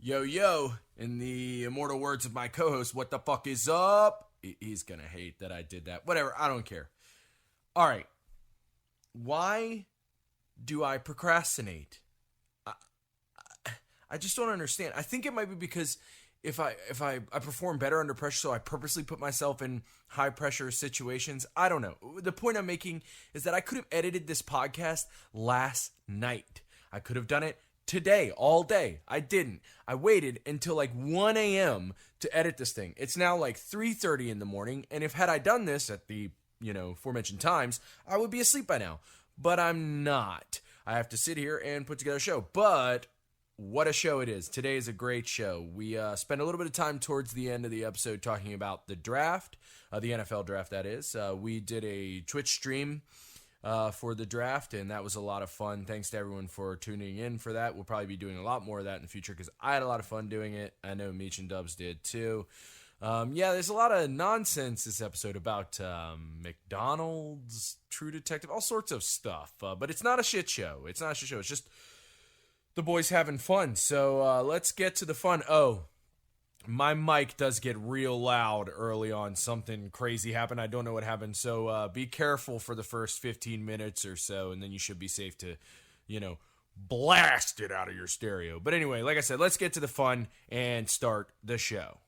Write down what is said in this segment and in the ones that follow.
Yo, yo, in the immortal words of my co-host, what the fuck is up? He's gonna hate that I did that. Whatever, I don't care. All right. Why do I procrastinate? I just don't understand. I think it might be because if I perform better under pressure, so I purposely put myself in high pressure situations. I don't know. The point I'm making is that I could have edited this podcast last night. I could have done it today, all day. I didn't. I waited until like 1 a.m. to edit this thing. It's now like 3:30 in the morning, and if had I done this at the, aforementioned times, I would be asleep by now. But I'm not. I have to sit here and put together a show. But what a show it is. Today is a great show. We spent a little bit of time towards the end of the episode talking about the draft, the NFL draft, that is. We did a Twitch stream for the draft, and that was a lot of fun. Thanks to everyone for tuning in for that. We'll probably be doing a lot more of that in the future because I had a lot of fun doing it. I know Meech and Dubs did too. There's a lot of nonsense this episode about McDonald's, True Detective, all sorts of stuff. But it's not a shit show. It's just the boys having fun. So let's get to the fun. Oh, my mic does get real loud early on. Something crazy happened. I don't know what happened. So be careful for the first 15 minutes or so, and then you should be safe to, blast it out of your stereo. But anyway, like I said, let's get to the fun and start the show.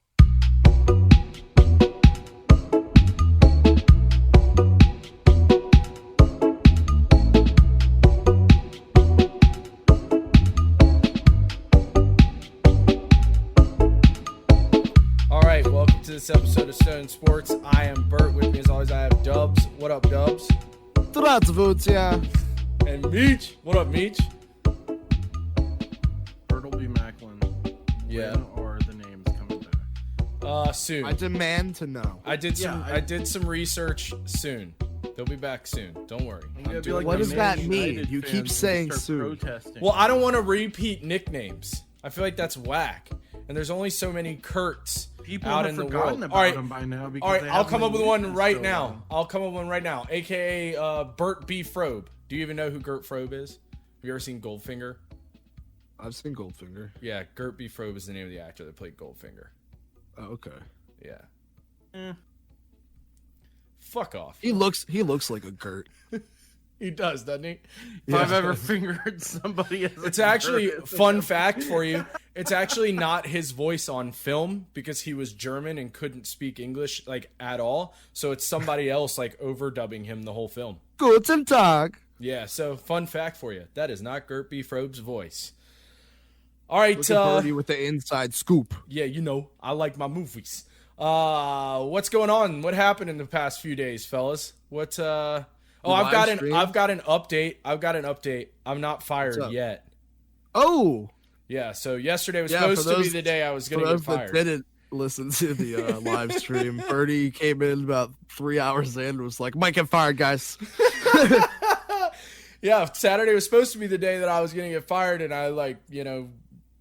To this episode of Stone Sports. I am Bert. With me as always I have Dubs. What up, Dubs? And Meech. What up, Meech? Bert will be Macklin. Yeah. When are the names coming back? Soon. I demand to know. I did some research soon. They'll be back soon. Don't worry. What does that mean? You keep saying soon. Well, I don't want to repeat nicknames. I feel like that's whack. And there's only so many Kurt's People out have in the forgotten world. about them by now. All right, I'll come up with one right now. AKA Bert B. Frobe. Do you even know who Gert Frobe is? Have you ever seen Goldfinger? I've seen Goldfinger. Yeah, Gert B. Frobe is the name of the actor that played Goldfinger. Oh, okay. Yeah. Fuck off. He looks like a Gert. He does, doesn't he? If I've ever fingered somebody, it's actually fun fact for you. It's actually not his voice on film because he was German and couldn't speak English like at all. So it's somebody else like overdubbing him the whole film. Guten Tag. Yeah. So fun fact for you. That is not Gert B. Frobe's voice. All right. Look at Birdie with the inside scoop. Yeah. I like my movies. What's going on? What happened in the past few days, fellas? What, I've got an update. I'm not fired yet. Oh. Yeah, so yesterday was supposed to be the day I was going to get fired. For those that didn't listen to the live stream, Birdie came in about 3 hours in and was like, might get fired, guys. Yeah, Saturday was supposed to be the day that I was going to get fired, and I,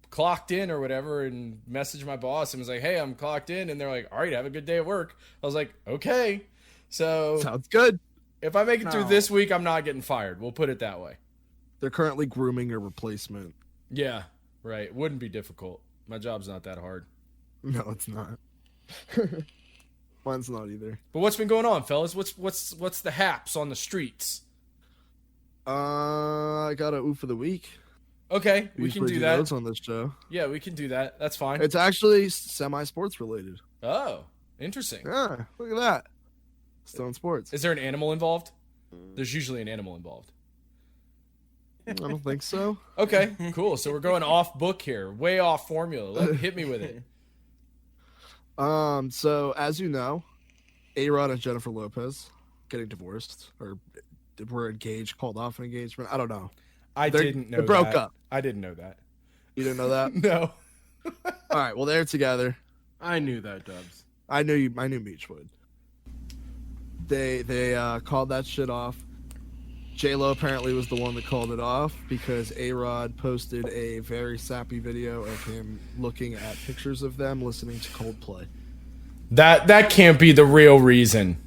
clocked in or whatever and messaged my boss and was like, hey, I'm clocked in. And they're like, all right, have a good day at work. I was like, okay. So sounds good. If I make it through this week, I'm not getting fired. We'll put it that way. They're currently grooming a replacement. Yeah. Right. It wouldn't be difficult. My job's not that hard. No, it's not. Mine's not either. But what's been going on, fellas? What's the haps on the streets? I got a oof of the week. Okay, we can do that. Those on this show. Yeah, we can do that. That's fine. It's actually semi-sports related. Oh, interesting. Yeah, look at that. Stone Sports. Is there an animal involved? There's usually an animal involved. I don't think so. Okay, cool. So we're going off book here, way off formula. Hit me with it. So as you know, A-Rod and Jennifer Lopez getting divorced, or were engaged, called off an engagement. I don't know. I didn't know. They broke up. I didn't know that. You didn't know that? No. All right. Well, they're together. I knew that, Dubs. I knew Meech would. They called that shit off. J-Lo apparently was the one that called it off because A-Rod posted a very sappy video of him looking at pictures of them listening to Coldplay. That can't be the real reason.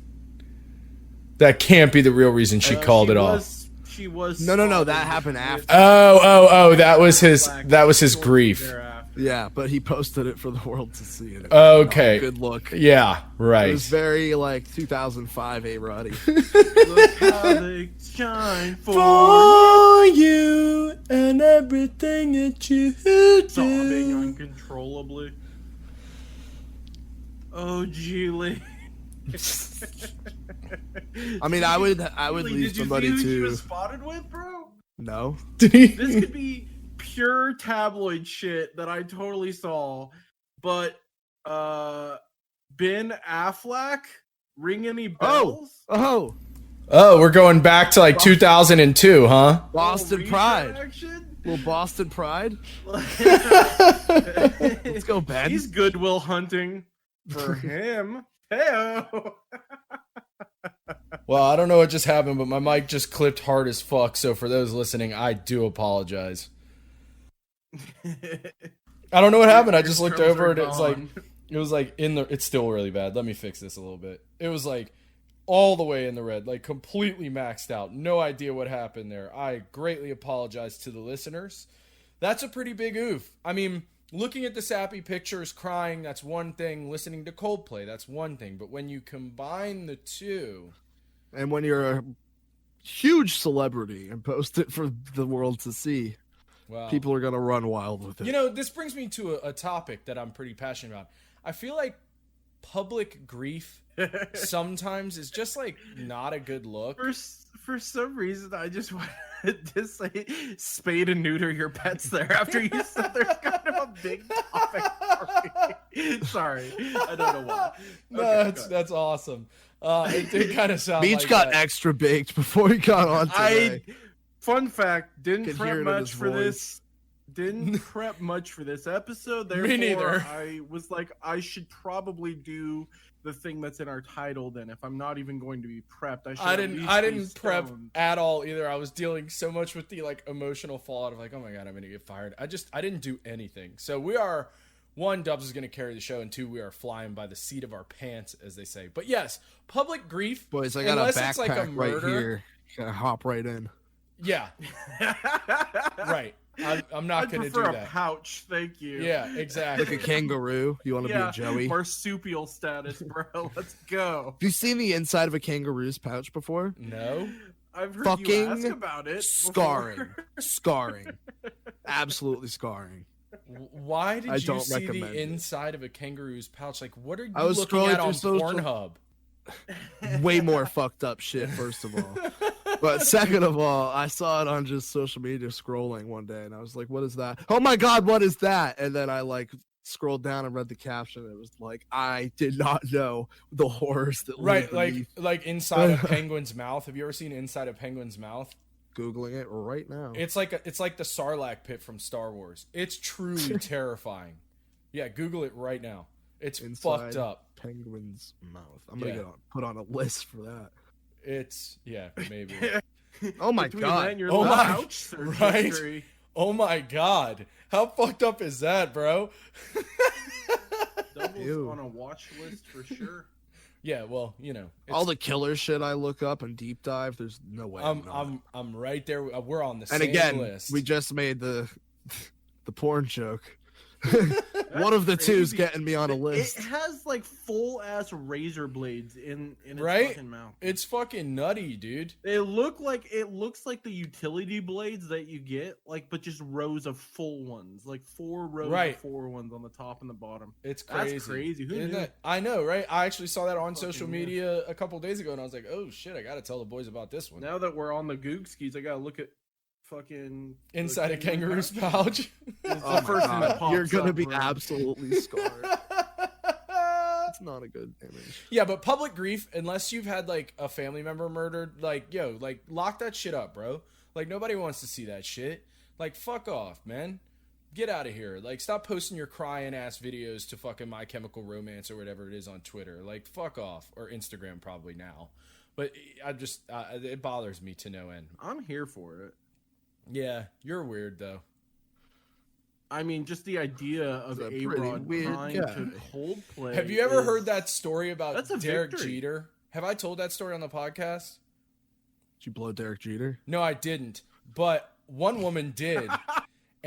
That can't be the real reason she called it off. She was no. That happened after. Oh. That was his grief. Yeah, but he posted it for the world to see. And it Okay. good look. Yeah, right. It was very like 2005 A-Roddy. Look how they shine For you and everything that you sobbing do. uncontrollably. Oh, Geely. I mean, I would Geely, leave somebody did you see who she to was spotted with, bro? no. This could be pure tabloid shit that I totally saw, but Ben Affleck, ring any bells? Oh, Oh, we're going back to like 2002, huh? Boston Little Pride. retraction? Little Boston Pride. Let's go, Ben. He's Goodwill hunting for him. Heyo. Well, I don't know what just happened, but my mic just clipped hard as fuck. So for those listening, I do apologize. I don't know what happened. I just looked Crumbs over are and it was like it's still really bad. Let me fix this a little bit. It was like all the way in the red, like completely maxed out. No idea what happened there. I greatly apologize to the listeners. That's a pretty big oof. I mean, looking at the sappy pictures, crying, that's one thing. Listening to Coldplay, that's one thing. But when you combine the two... And when you're a huge celebrity and post it for the world to see, Wow. people are going to run wild with it. You know, this brings me to a topic that I'm pretty passionate about. I feel like public grief sometimes is just like not a good look. For some reason, I just wanted to say spade and neuter your pets there after you said there's kind of a big topic for me. Sorry, I don't know why. No, Okay, that's awesome. It did kind of sound Beach like got that. extra baked before he got on today. Fun fact, didn't Could prep hear it in much his for voice. this. Didn't prep much for this episode. Therefore, Me neither. I was like, I should probably do the thing that's in our title. Then, if I'm not even going to be prepped, I should. I at didn't least I be didn't prep stoned. at all either. I was dealing so much with the like emotional fallout of like, oh my god, I'm gonna get fired. I didn't do anything. So we are, one, Dubs is gonna carry the show, and two, we are flying by the seat of our pants, as they say. But yes, public grief. Boys, I got unless a it's like a backpack right murder- here. Gonna hop right in. Yeah, right. I'm not I'd gonna do prefer a that. pouch, thank you. Yeah, exactly. Like a kangaroo. You want to be a Joey? Marsupial status, bro. Let's go. Have you seen the inside of a kangaroo's pouch before? No. I've heard Fucking you ask about it. Scarring. before. Scarring. Absolutely scarring. Why did I you don't see the recommend it. inside of a kangaroo's pouch? Like, what are you I was looking scrolling at on through social- Pornhub? Way more fucked up shit, first of all. But second of all, I saw it on just social media scrolling one day, and I was like, what is that? Oh my god, what is that? And then I like scrolled down and read the caption. And it was like, I did not know the horrors that Right, lay beneath. like inside a penguin's mouth. Have you ever seen inside a penguin's mouth? Googling it right now. It's like the Sarlacc pit from Star Wars. It's truly terrifying. Yeah, Google it right now. It's Inside fucked up. Penguin's mouth. I'm gonna Yeah. put on a list for that. It's maybe. Oh my Between god. that and your Oh my- pouch search right? history. Oh my god. How fucked up is that, bro? Doubles Ew. on a watch list for sure. Yeah, well, you know. All the killer shit I look up and deep dive, there's no way. I'm right there. We're on the and same again, list. we just made the porn joke. One of the two's crazy. getting me on a It list. has like full ass razor blades in its Right? fucking mouth. It's fucking nutty, dude. It looks like the utility blades that you get, like, but just rows of full ones, like 4 rows Right. of 4 ones on the top and the bottom. It's That's crazy. crazy. Who Isn't knew? that- I know, right? I actually saw that on Fucking social yeah. media a couple days ago, and I was like, "Oh shit, I gotta tell the boys about this one." Now that we're on the goog skis, I gotta look at fucking the Inside a kangaroo's pouch. pouch. It's Oh the my first thing that God. pops You're gonna up, be bro. absolutely scarred. It's not a good image. Yeah, but public grief, unless you've had like a family member murdered, like, yo, like lock that shit up, bro. Like nobody wants to see that shit. Like fuck off, man. Get out of here. Like stop posting your crying ass videos to fucking My Chemical Romance or whatever it is on Twitter. Like fuck off, or Instagram probably now. But I just it bothers me to no end. I'm here for it. Yeah, you're weird though. I mean, just the idea of He's a pretty A-Rod weird trying guy. to Coldplay. Have you ever is- heard that story about That's a Derek victory. Jeter? Have I told that story on the podcast? Did you blow Derek Jeter? No, I didn't. But one woman did.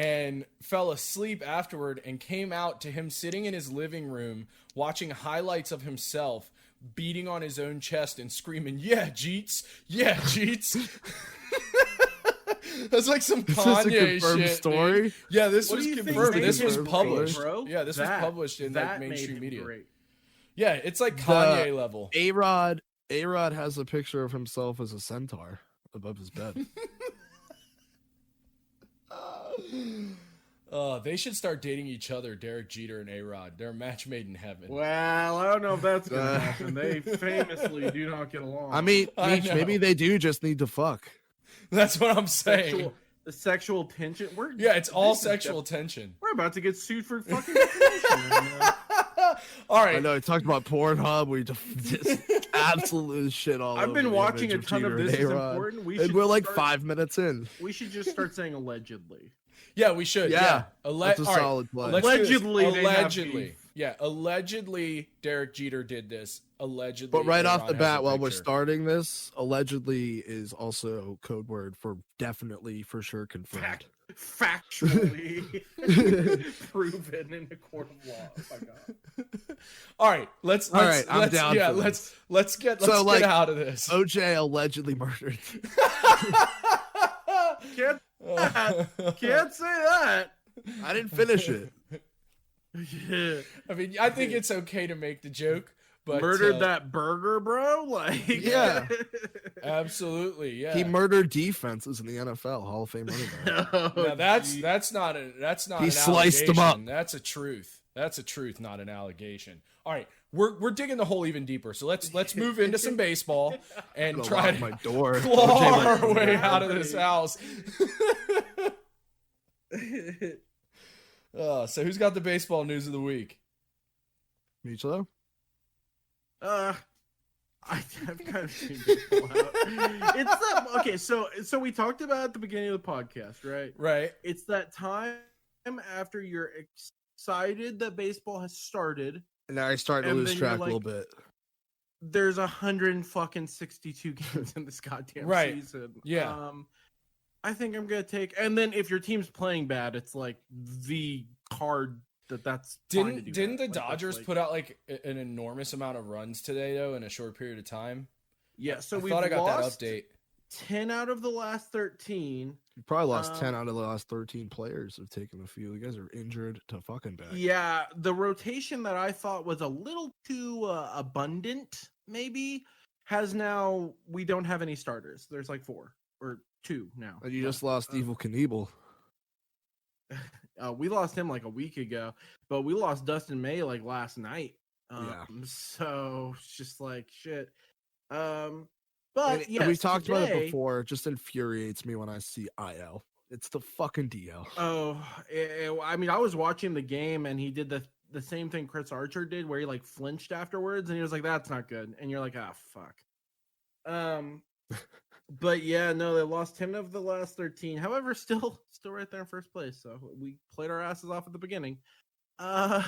and fell asleep afterward and came out to him sitting in his living room watching highlights of himself beating on his own chest and screaming, "Yeah, Jeets! Yeah, Jeets!" That's like some Kanye shit. Story? Dude. Yeah, this was confirmed. This was confirmed, published. bro? Yeah, this was published in like mainstream media. Great. Yeah, it's like Kanye level. A-Rod has a picture of himself as a centaur above his bed. They should start dating each other, Derek Jeter and A-Rod. They're a match made in heaven. Well, I don't know if that's gonna happen. They famously do not get along. I mean, maybe they do just need to fuck. That's what I'm saying. The sexual tension. It's all sexual tension. We're about to get sued for fucking defamation. All right. I know. I talked about Pornhub. We just absolute shit all over. I've been watching a ton of This Is Important. We're like 5 minutes in. We should just start saying allegedly. Yeah, we should. Yeah. That's a right. solid play. Allegedly. Yeah, allegedly Derek Jeter did this. Allegedly. But right off A-Rod the has bat, a while we're picture. starting this, allegedly is also code word for definitely, for sure, confirmed. Factually proven in a court of law. Oh my God. All right, let's I'm down yeah, for this. let's get out of this. OJ allegedly murdered. Can't say that. I didn't finish it. Yeah. I mean, I think it's okay to make the joke, but Murdered that burger, bro. Like, Yeah. Absolutely, yeah. He murdered defenses in the NFL, Hall of Fame running back. Now that's not He an sliced them up. allegation. That's a truth. That's a truth, not an allegation. All right, we're digging the hole even deeper. So let's move into some baseball and try to my door. claw our way out of this house. So who's got the baseball news of the week? Michelo? I've kind of seen baseball out. It's that okay. So we talked about at the beginning of the podcast, right? Right. It's that time after you're excited that baseball has started. And now I start to And lose then track you're a like, little bit. There's 162 games in this goddamn season. Yeah. I think I'm gonna take. And then if your team's playing bad, it's like the card that's fine to do Didn't that. the Like, Dodgers like- put out like an enormous amount of runs today though in a short period of time? Yeah. So I we thought I got that lost update. 10 out of the last 13. You probably lost 10 out of the last 13 players have taken a few. You guys are injured to fucking back. Yeah, the rotation that I thought was a little too abundant, maybe, has now. We don't have any starters. There's like 4 or 2 now. And you just lost Evil Knievel. We lost him like a week ago, but we lost Dustin May like last night. Yeah. So it's just like shit. But And yes, we've talked about it today- before. It just infuriates me when I see IL. It's the fucking DL. Oh, I mean, I was watching the game and he did the same thing Chris Archer did, where he like flinched afterwards and he was like, "That's not good," and you're like, "Ah, fuck." But yeah, no, they lost 10 of the last 13. However, still right there in first place. So we played our asses off at the beginning. On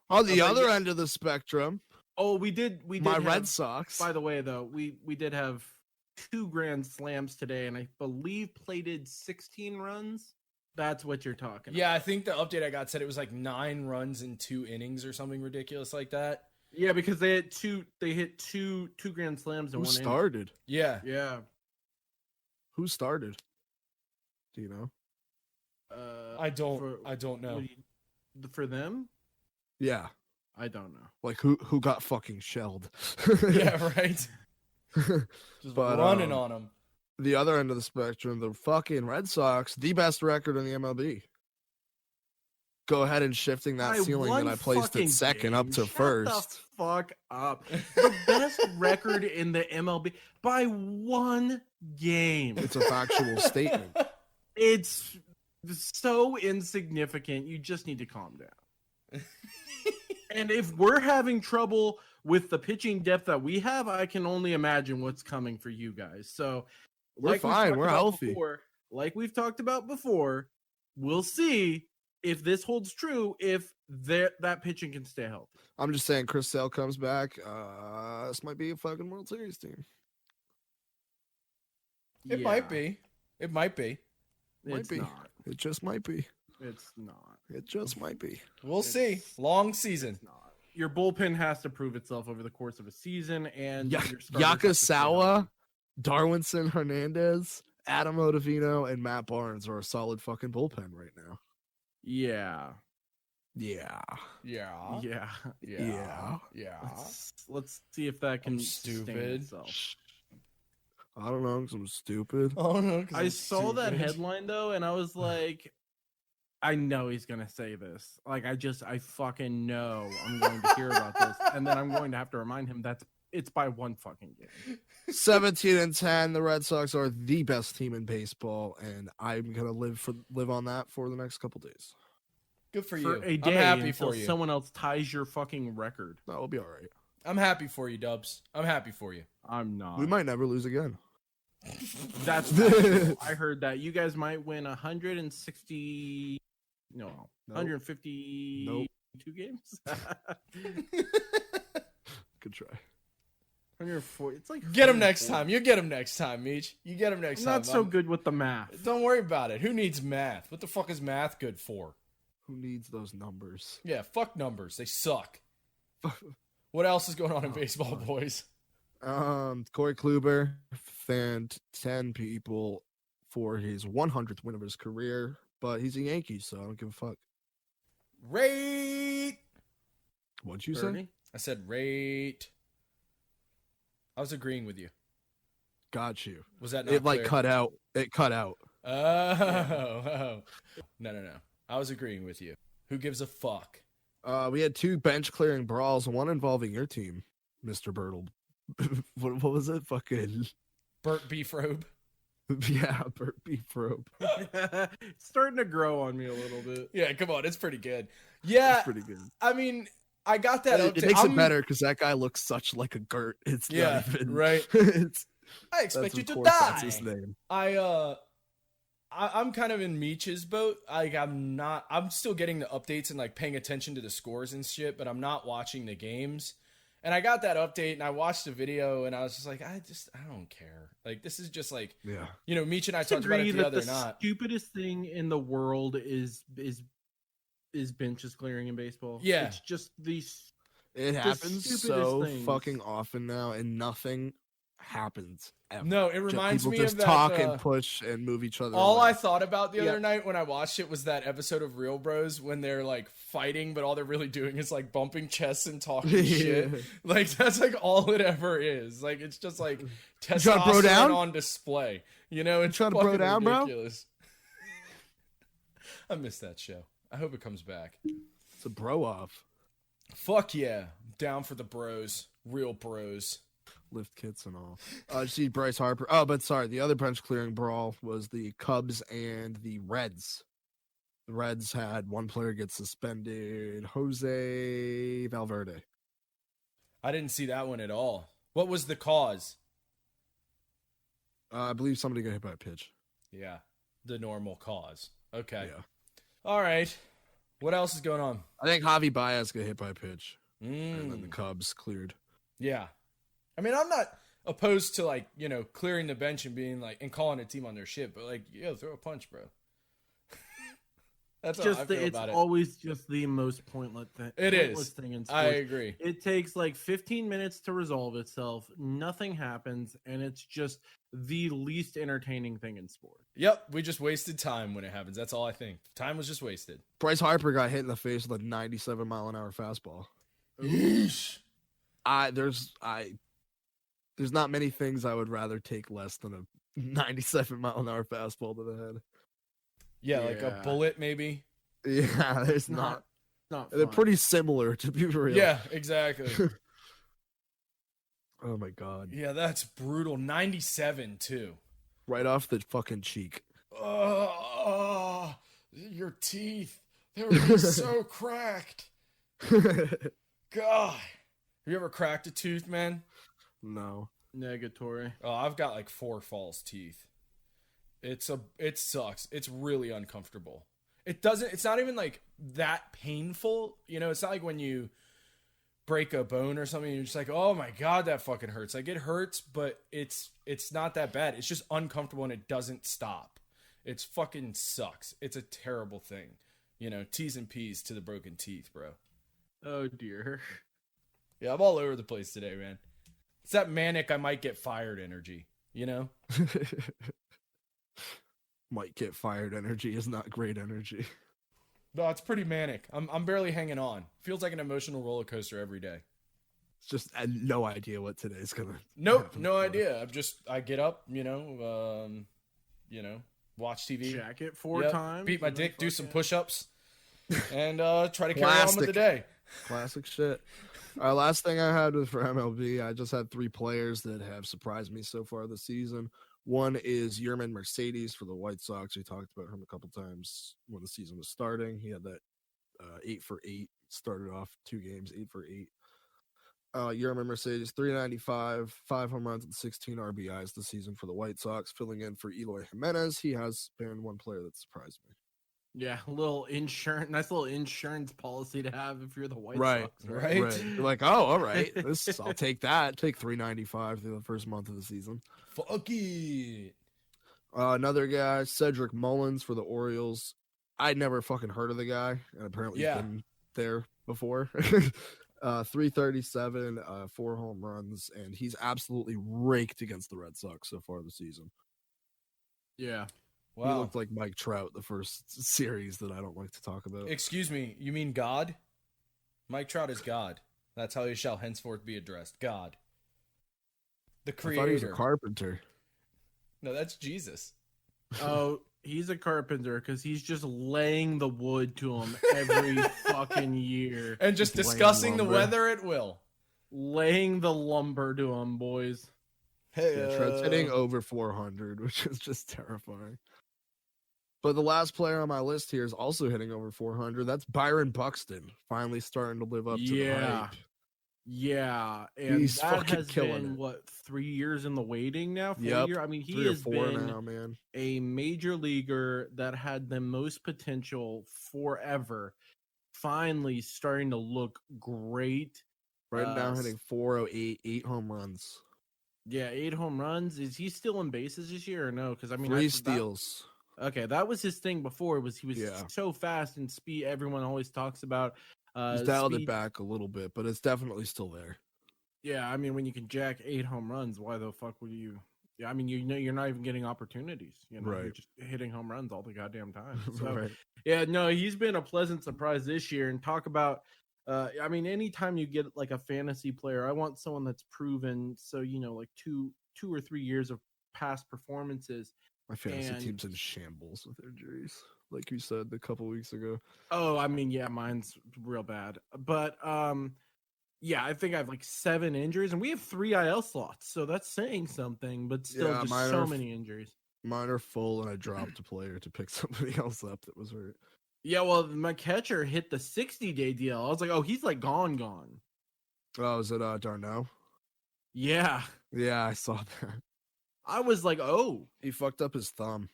the other end of the spectrum, we did. my have, Red Sox. By the way, though, we did have 2 grand slams today, and I believe plated 16 runs. That's what you're talking Yeah, I think the update I got said it was like 9 runs in 2 innings or something ridiculous like that. Yeah, because they hit two grand slams in Who one inning. started? Yeah. Yeah. Who started? Do you know? I don't know. For them? Yeah. I don't know. Like who got fucking shelled? Yeah, right. Just But, running on them. The other end of the spectrum, the fucking Red Sox, the best record in the MLB. Go ahead and shifting that ceiling that I placed at second up to first. Shut the fuck up. The best record in the MLB by 1 game. It's a factual statement. It's so insignificant. You just need to calm down. And if we're having trouble with the pitching depth that we have, I can only imagine what's coming for you guys. So We're fine. We're healthy. Like we've talked about before, we'll see if this holds true, if that pitching can stay healthy. I'm just saying, Chris Sale comes back. This might be a fucking World Series team. It might be. It might be. Might It's be. not. It just might be. It's not. It just might be. We'll see. Long season. It's not. Your bullpen has to prove itself over the course of a season, and your starters have to stay Yakasawa, healthy. Darwinson Hernandez, Adam Ottavino, and Matt Barnes are a solid fucking bullpen right now. Yeah. Yeah. Yeah. Let's see if that can sustain stupid. itself. I don't know, 'cause I'm stupid. Oh no! I saw that headline though, and I was like, I know he's gonna say this. Like, I fucking know I'm going to hear about this, and then I'm going to have to remind him that it's by one fucking game. 17-10. The Red Sox are the best team in baseball, and I'm gonna live on that for the next couple days. Good for For you. a day I'm happy until for you. someone else ties your fucking record. That will be all right. I'm happy for you, Dubs. I'm happy for you. I'm not. We might never lose again. That's factual. I heard that you guys might win 160. No, 152 games. Good try. 140. It's like Get him next 140. time. You get him next time, Meech. You get him next I'm time. not so good with the math. Don't worry about it. Who needs math? What the fuck is math good for? Who needs those numbers? Yeah, fuck numbers. They suck. What else is going on in baseball, boys? Corey Kluber fanned 10 people for his 100th win of his career, but he's a Yankee, so I don't give a fuck. Rate. What'd you say? 30? I said rate. I was agreeing with you. Got you. Was that not It like clear? cut out. It cut out. Oh. No. I was agreeing with you. Who gives a fuck? We had 2 bench clearing brawls, one involving your team, Mr. Birtle. what was it? Fucking Burt Beefrobe. yeah, Burt Beefrobe. It's starting to grow on me a little bit. Yeah, come on. It's pretty good. Yeah. That's pretty good. I mean, I got that It update. makes it better because that guy looks such like a Gert. It's Yeah, not even, right. it's, I expect that's, you of to course, die. That's his name. I'm kind of in Meech's boat. Like, I'm still getting the updates and like paying attention to the scores and shit, but I'm not watching the games. And I got that update and I watched the video and I was just like, I don't care. Like, this is just like, Yeah. you know, Meech and I I talked about agree it the that other the night. stupidest thing in the world is benches clearing in baseball. Yeah. It's just these. It happens stupidest so things. fucking often now, and nothing happens ever. No, it Just reminds people me just of that. talk and push and move each other. All away. I thought about the Yeah. other night when I watched it was that episode of Real Bros when they're like fighting, but all they're really doing is like bumping chests and talking shit. Like, that's like all it ever is. Like, it's just like trying to bro down? testosterone on display. You know, it's trying to bro fucking down, bro? ridiculous. I miss that show. I hope it comes back. It's a bro off. Fuck yeah. Down for the bros. Real bros. Lift kits and all. See Bryce Harper. Oh, but sorry, the other bench clearing brawl was the Cubs and the Reds. The Reds had one player get suspended, Jose Valverde. I didn't see that one at all. What was the cause? I believe somebody got hit by a pitch. Yeah. The normal cause. Okay. Yeah. All right. What else is going on? I think Javi Baez got hit by a pitch, and then the Mm, Cubs cleared. yeah. I mean, I'm not opposed to like, you know, clearing the bench and being like, and calling a team on their shit, but like, yo, throw a punch, bro. That's how I feel It's about it. always just the most pointless thing. It is. Pointless thing in I sports. agree. It takes like 15 minutes to resolve itself. Nothing happens, and it's just the least entertaining thing in sport. Yep. We just wasted time when it happens. That's all I think. Time was just wasted. Bryce Harper got hit in the face with a 97-mile-an-hour fastball. Yeesh. There's not many things I would rather take less than a 97-mile-an-hour fastball to the head. Yeah, like a Yeah. bullet maybe. Yeah, there's not. Not They're fun. pretty similar, to be real. Yeah, exactly. Oh my god. Yeah, that's brutal. 97 too. Right off the fucking cheek. Oh, your teeth. They were so cracked. God. Have you ever cracked a tooth, man? No. Negatory. Oh, I've got like 4 false teeth. It sucks. It's really uncomfortable. It's not even like that painful. You know, it's not like when you break a bone or something, you're just like, oh my God, that fucking hurts. Like, it hurts, but it's not that bad. It's just uncomfortable and it doesn't stop. It's fucking sucks. It's a terrible thing. You know, T's and P's to the broken teeth, bro. Oh dear. Yeah, I'm all over the place today, man. It's that manic I might get fired energy, you know? Might get fired energy is not great energy. No, it's pretty manic. I'm barely hanging on. Feels like an emotional roller coaster every day. It's just I had no idea what today's gonna. Nope, no idea. I get up, you know, watch TV, Check it 4 times. beat my dick, do some push-ups, and try to carry Classic. on with the day. Classic shit. Our last thing I had was for MLB. I just had 3 players that have surprised me so far this season. One is Yerman Mercedes for the White Sox. We talked about him a couple times when the season was starting. He had that 8 for 8. Started off 2 games, 8 for 8. Yerman Mercedes, 395, 5 home runs and 16 RBIs this season for the White Sox, filling in for Eloy Jimenez. He has been one player that surprised me. Yeah, nice little insurance policy to have if you're the White Right, Sox. right. You're like, oh, all right. I'll take that. Take 395 through the first month of the season. Fuck it. Another guy, Cedric Mullins for the Orioles. I'd never fucking heard of the guy, and apparently he's been there before. 337, 4 home runs, and he's absolutely raked against the Red Sox so far this season. Yeah. He looked like Mike Trout the first series that I don't like to talk about. Excuse me, you mean God? Mike Trout is God. That's how he shall henceforth be addressed. God. The creator. I thought he was a carpenter. No, that's Jesus. Oh, he's a carpenter because he's just laying the wood to him every fucking year. And just discussing the weather at will. Laying the lumber to him, boys. Hey, yeah, Trout's hitting over 400, which is just terrifying. But the last player on my list here is also hitting over 400. That's Byron Buxton, finally starting to live up to the hype. Yeah, and He's that fucking has killing been, 3 years in the waiting now? 4 Yep. years? I mean, he 3 or has 4 been now, man. a major leaguer that had the most potential forever, finally starting to look great. Right now hitting 408, 8 home runs. Yeah, 8 home runs. Is he still in bases this year or no? Because I mean, 3 steals. Okay, that was his thing before. He was so fast and speed. Everyone always talks about. He's dialed it back a little bit, but it's definitely still there. Yeah, I mean, when you can jack 8 home runs, why the fuck would you? Yeah, I mean, you know, you're not even getting opportunities. You know, you're just hitting home runs all the goddamn time. So, yeah, no, he's been a pleasant surprise this year. And talk about, I mean, anytime you get like a fantasy player, I want someone that's proven. So, you know, like two or 3 years of past performances. My fantasy team's in shambles with injuries, like you said a couple weeks ago. Oh, I mean, yeah, mine's real bad. But yeah, I think I have like 7 injuries, and we have 3 IL slots, so that's saying something. But still, just so many injuries. Mine are full, and I dropped a player to pick somebody else up that was hurt. Yeah, well, my catcher hit the 60-day deal. I was like, oh, he's like gone. Oh, is it Darno? Yeah. Yeah, I saw that. I was like, oh. He fucked up his thumb.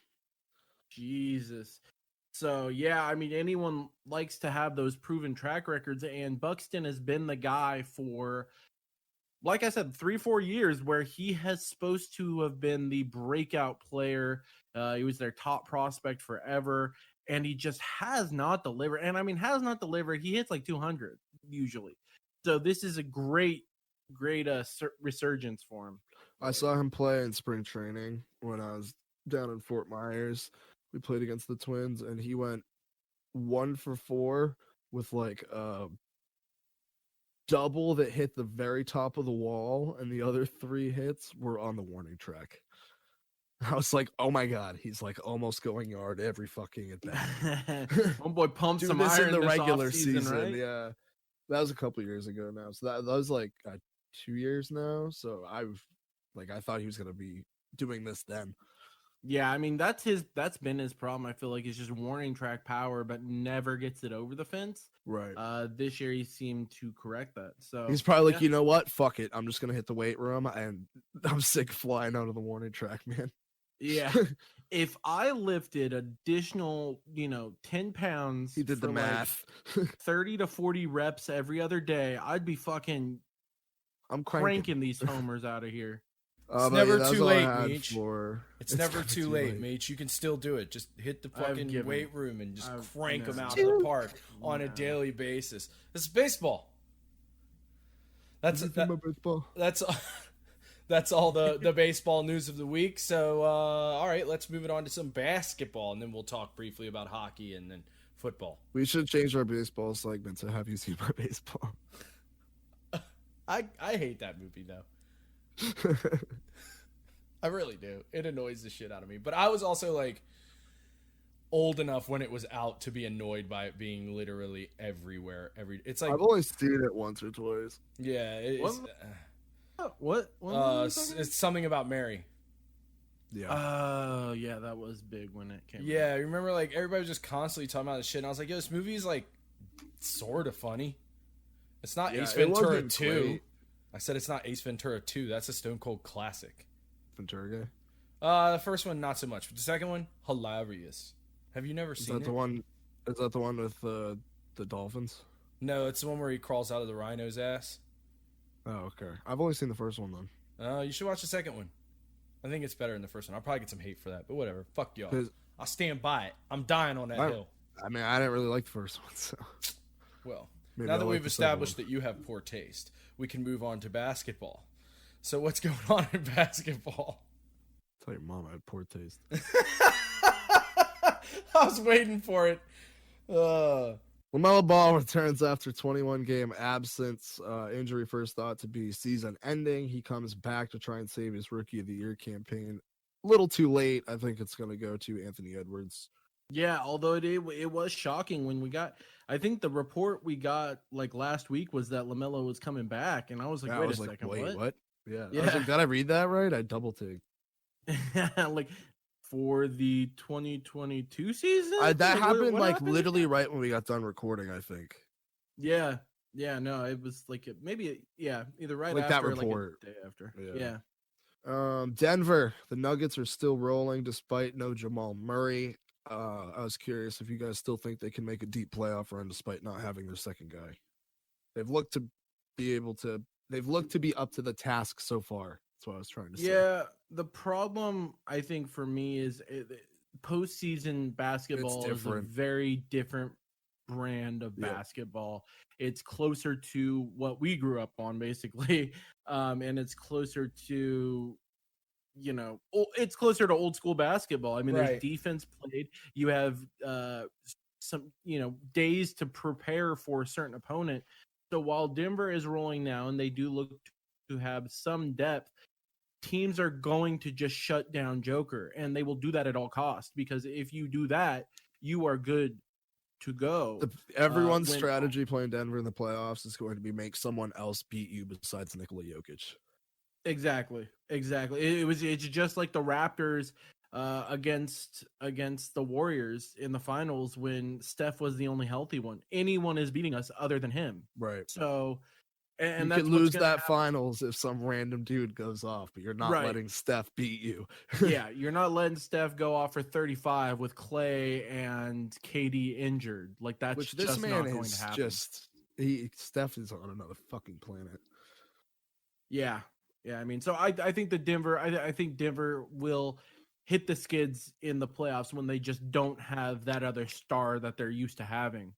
Jesus. So, yeah, I mean, anyone likes to have those proven track records, and Buxton has been the guy for, like I said, 3-4 years where he has supposed to have been the breakout player. He was their top prospect forever, and he just has not delivered. And, I mean, has not delivered. He hits like 200 usually. So, this is a great resurgence for him. I saw him play in spring training when I was down in Fort Myers. We played against the Twins, and he went 1 for 4 with like a double that hit the very top of the wall, and the other 3 hits were on the warning track. I was like, oh my god, he's like almost going yard every fucking at bat. Homeboy pumped some this iron in the this regular season, season, right? Yeah. That was a couple years ago now. So that was like 2 years now. So I thought he was gonna be doing this then. Yeah, I mean that's been his problem. I feel like it's just warning track power, but never gets it over the fence. Right. This year he seemed to correct that. So he's probably like, you know what? Fuck it. I'm just gonna hit the weight room, and I'm sick of flying out of the warning track, man. Yeah. If I lifted additional, 10 pounds, he did the math, 30 to 40 reps every other day, I'd be fucking I'm cranking these homers out of here. It's But never that's too all I late, had Meech. for- It's never too late, Meech. You can still do it. Just hit the fucking given weight room and just crank them out No. of the park on a daily basis. This is baseball. That's baseball. that's all the baseball news of the week. So all right, let's move it on to some basketball, and then we'll talk briefly about hockey and then football. We should change our baseball segment to have you see my baseball. I hate that movie though. I really do. It annoys the shit out of me. But I was also like old enough when it was out to be annoyed by it being literally everywhere. It's like I've only seen it once or twice. yeah. It's, What? it's something about Mary. Yeah. Oh, yeah, that was big when it came out. Yeah, you remember like everybody was just constantly talking about this shit, and I was like, yo, this movie is like sort of funny. It's not Ace Ventura 2. Great. I said it's not Ace Ventura 2. That's a Stone Cold classic. Ventura. The first one, not so much. But the second one, hilarious. Have you never Is seen that it? the one? Is that the one with the dolphins? No, it's the one where he crawls out of the rhino's ass. Oh, okay. I've only seen the first one then. You should watch the second one. I think it's better than the first one. I'll probably get some hate for that, but whatever. Fuck y'all. 'Cause- I'll stand by it. I'm dying on that hill. I mean, I didn't really like the first one, so Well, maybe now I that like we've the second established that you have poor taste, we can move on to basketball. So what's going on in basketball? Tell your mom I had poor taste. I was waiting for it. LaMelo Ball returns after 21-game absence. Injury first thought to be season-ending. He comes back to try and save his Rookie of the Year campaign. A little too late. I think it's going to go to Anthony Edwards. Yeah, although it was shocking when we got. I think the report we got like last week was that LaMelo was coming back, and I was like, Yeah, wait I was a like, second, wait, what? Yeah. I Yeah. was like, did I read that right? I double take. like for the 2022 season. That Like, happened what like happened? literally right when we got done recording, I think. Yeah, no, it was like either right Like that after, report. like a day after. Yeah. Yeah. Denver, the Nuggets are still rolling despite no Jamal Murray. I was curious if you guys still think they can make a deep playoff run despite not having their second guy. They've looked to be up to the task so far. That's what I was trying to say. Yeah, the problem I think for me is postseason basketball is a different. very different brand of Yeah. basketball. It's closer to what we grew up on, basically, and it's closer to, it's closer to old school basketball. I mean, Right. there's defense played. You have some, days to prepare for a certain opponent. So while Denver is rolling now, and they do look to have some depth, teams are going to just shut down Joker, and they will do that at all costs, because if you do that, you are good to go. Everyone's when- strategy playing Denver in the playoffs is going to be make someone else beat you besides Nikola Jokic. Exactly. It's just like the Raptors against the Warriors in the finals when Steph was the only healthy one. Anyone is beating us other than him. Right. So, and you that's could what's lose gonna that happen. finals if some random dude goes off, but you're not Right. letting Steph beat you. Yeah, you're not letting Steph go off for 35 with Clay and KD injured. Like, that's Which this just man not going is to happen. just Steph is on another fucking planet. Yeah. I mean, so I think I think Denver will hit the skids in the playoffs when they just don't have that other star that they're used to having.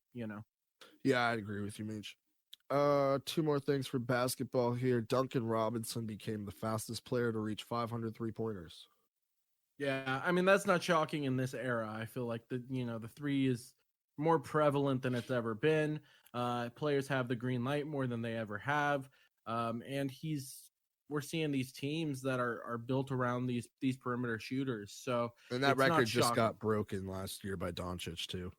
Yeah, I agree with you, Meech. Two more things for basketball here. Duncan Robinson became the fastest player to reach 500 3-pointers. Yeah, I mean, that's not shocking in this era. I feel like the three is more prevalent than it's ever been. Players have the green light more than they ever have, and we're seeing these teams that are built around these perimeter shooters. So, And that it's not record just shocking. got broken last year by Doncic too.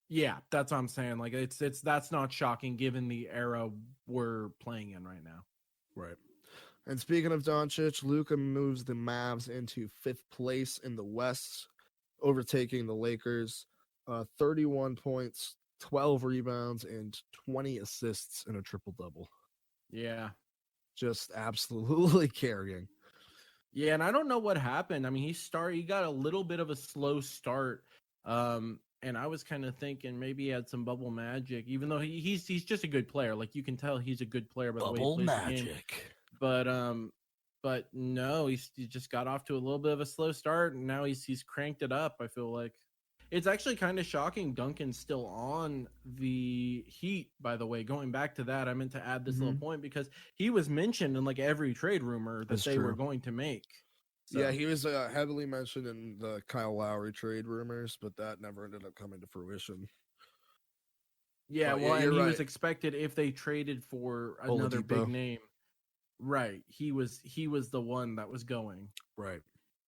Yeah, that's what I'm saying. Like, that's not shocking given the era we're playing in right now. Right. And speaking of Doncic, Luka moves the Mavs into 5th place in the West, overtaking the Lakers. 31 points, 12 rebounds, and 20 assists in a triple-double. Yeah. Just absolutely carrying. Yeah, and I don't know what happened. I mean, he got a little bit of a slow start. And I was kind of thinking maybe he had some bubble magic, even though he's just a good player. Like, you can tell he's a good player by the way he plays the game. But But no, he just got off to a little bit of a slow start, and now he's cranked it up. I feel like it's actually kind of shocking. Duncan's still on the Heat, by the way. Going back to that, I meant to add this little point because he was mentioned in like every trade rumor that they were going to make. So. Yeah, he was heavily mentioned in the Kyle Lowry trade rumors, but that never ended up coming to fruition. Yeah, well, and he was expected if they traded for another big name. Right. He was the one that was going. Right.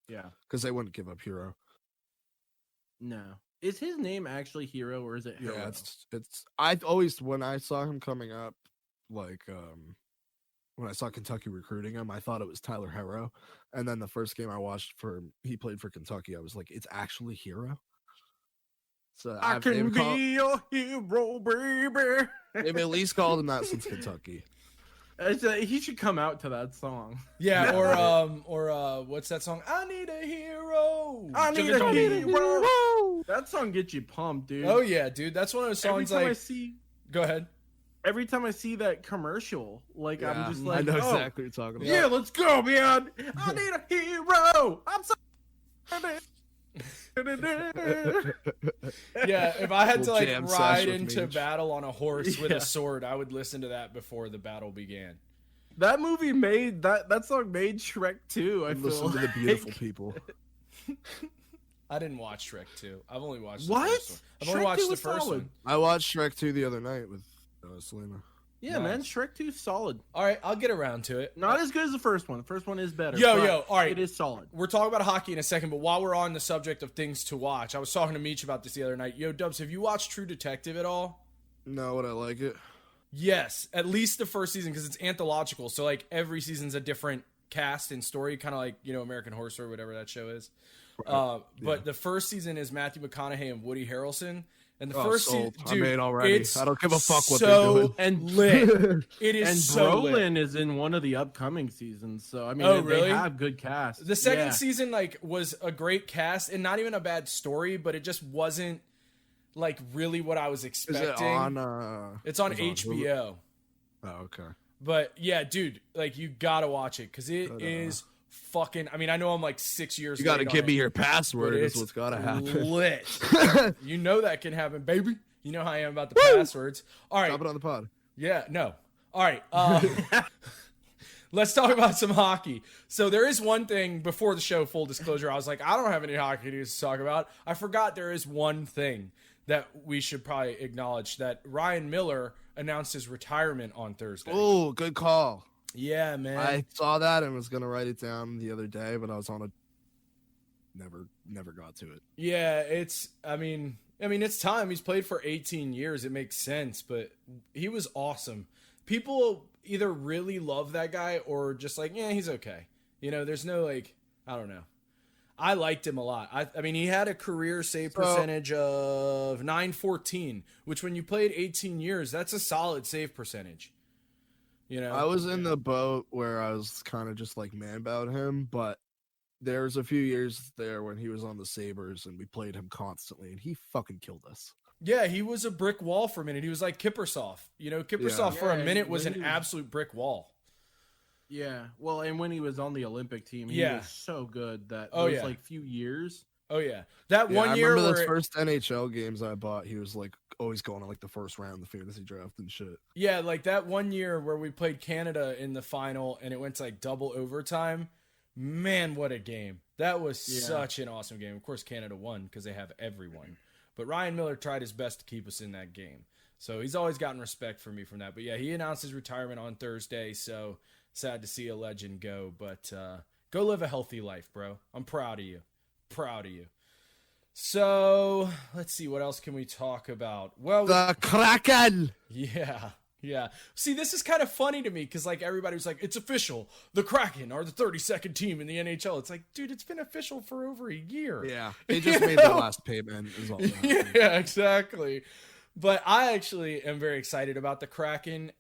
Yeah. Because they wouldn't give up Hero. No. Is his name actually Hero or is it Hero? Yeah, it's I always when I saw him coming up, like when I saw Kentucky recruiting him, I thought it was Tyler Hero. And then the first game I watched he played for Kentucky, I was like, it's actually Hero. So I can be your hero, baby. They've at least called him that since Kentucky. He should come out to that song. Yeah, or what's that song? I need a hero. I need a hero. That song gets you pumped, dude. Oh yeah, dude. That's one of those songs. Go ahead. Every time I see that commercial, like I'm just like, I know exactly what you're talking about. Yeah, let's go, man. I need a hero. I'm so. Yeah, if I had to like ride into battle on a horse with a sword, I would listen to that before the battle began. That movie made that song made Shrek 2. I listen to the beautiful people. I didn't watch Shrek 2. I've only watched what? The first one. I've only watched the first one. I watched Shrek 2 the other night with Selena. Yeah, man, Shrek 2 is solid. All right, I'll get around to it. Not as good as the first one. The first one is better. All right. It is solid. We're talking about hockey in a second, but while we're on the subject of things to watch, I was talking to Meech about this the other night. Yo, Dubs, have you watched True Detective at all? No, would I like it? Yes, at least the first season, because it's anthological. So, like, every season's a different cast and story, kind of like, American Horror Story, whatever that show is. Right. But the first season is Matthew McConaughey and Woody Harrelson. And the first season, dude, I made already. I don't give a fuck what they're doing. And lit. It is and so Brolin lit. is in one of the upcoming seasons. So, I mean, they have good cast. The second season, like, was a great cast and not even a bad story, but it just wasn't, like, really what I was expecting. Is it on, it's on HBO. Oh, okay. But, yeah, dude, like, you gotta watch it, because it is fucking, I mean, I know I'm like 6 years. You gotta give me your password. Is what's gotta happen. Lit. You know that can happen, baby. You know how I am about the passwords. All right. Stop it on the pod. Yeah. No. All right. Let's talk about some hockey. So there is one thing before the show. Full disclosure, I was like, I don't have any hockey news to talk about. I forgot there is one thing that we should probably acknowledge, that Ryan Miller announced his retirement on Thursday. Oh, good call. Yeah, man. I saw that and was gonna write it down the other day, but I was on a never got to it. Yeah, I mean it's time. He's played for 18 years. It makes sense, but he was awesome. People either really love that guy or just like, yeah, he's okay. There's no like, I don't know. I liked him a lot. I mean, he had a career save percentage of .914, which when you played 18 years, that's a solid save percentage. I was in the boat where I was kind of just like man about him, but there's a few years there when he was on the Sabres and we played him constantly and he fucking killed us. Yeah, he was a brick wall for a minute. He was like Kiprusoff. Kiprusoff for a minute was an absolute brick wall. Yeah, well, and when he was on the Olympic team, he was so good that those like few years. Oh yeah, that one year. I remember those first NHL games I bought. He was like always going to like the first round of the fantasy draft and shit. Yeah, like that one year where we played Canada in the final and it went to like double overtime. Man, what a game! That was such an awesome game. Of course, Canada won because they have everyone. But Ryan Miller tried his best to keep us in that game. So he's always gotten respect from me from that. But yeah, he announced his retirement on Thursday. So sad to see a legend go. But go live a healthy life, bro. I'm proud of you. Proud of you. So let's see. What else can we talk about? Well, the Kraken. Yeah. Yeah. See, this is kind of funny to me because, like, everybody was like, it's official. The Kraken are the 32nd team in the NHL. It's like, dude, it's been official for over a year. Yeah. They just made their last payment. Is all that. Yeah, exactly. But I actually am very excited about the Kraken.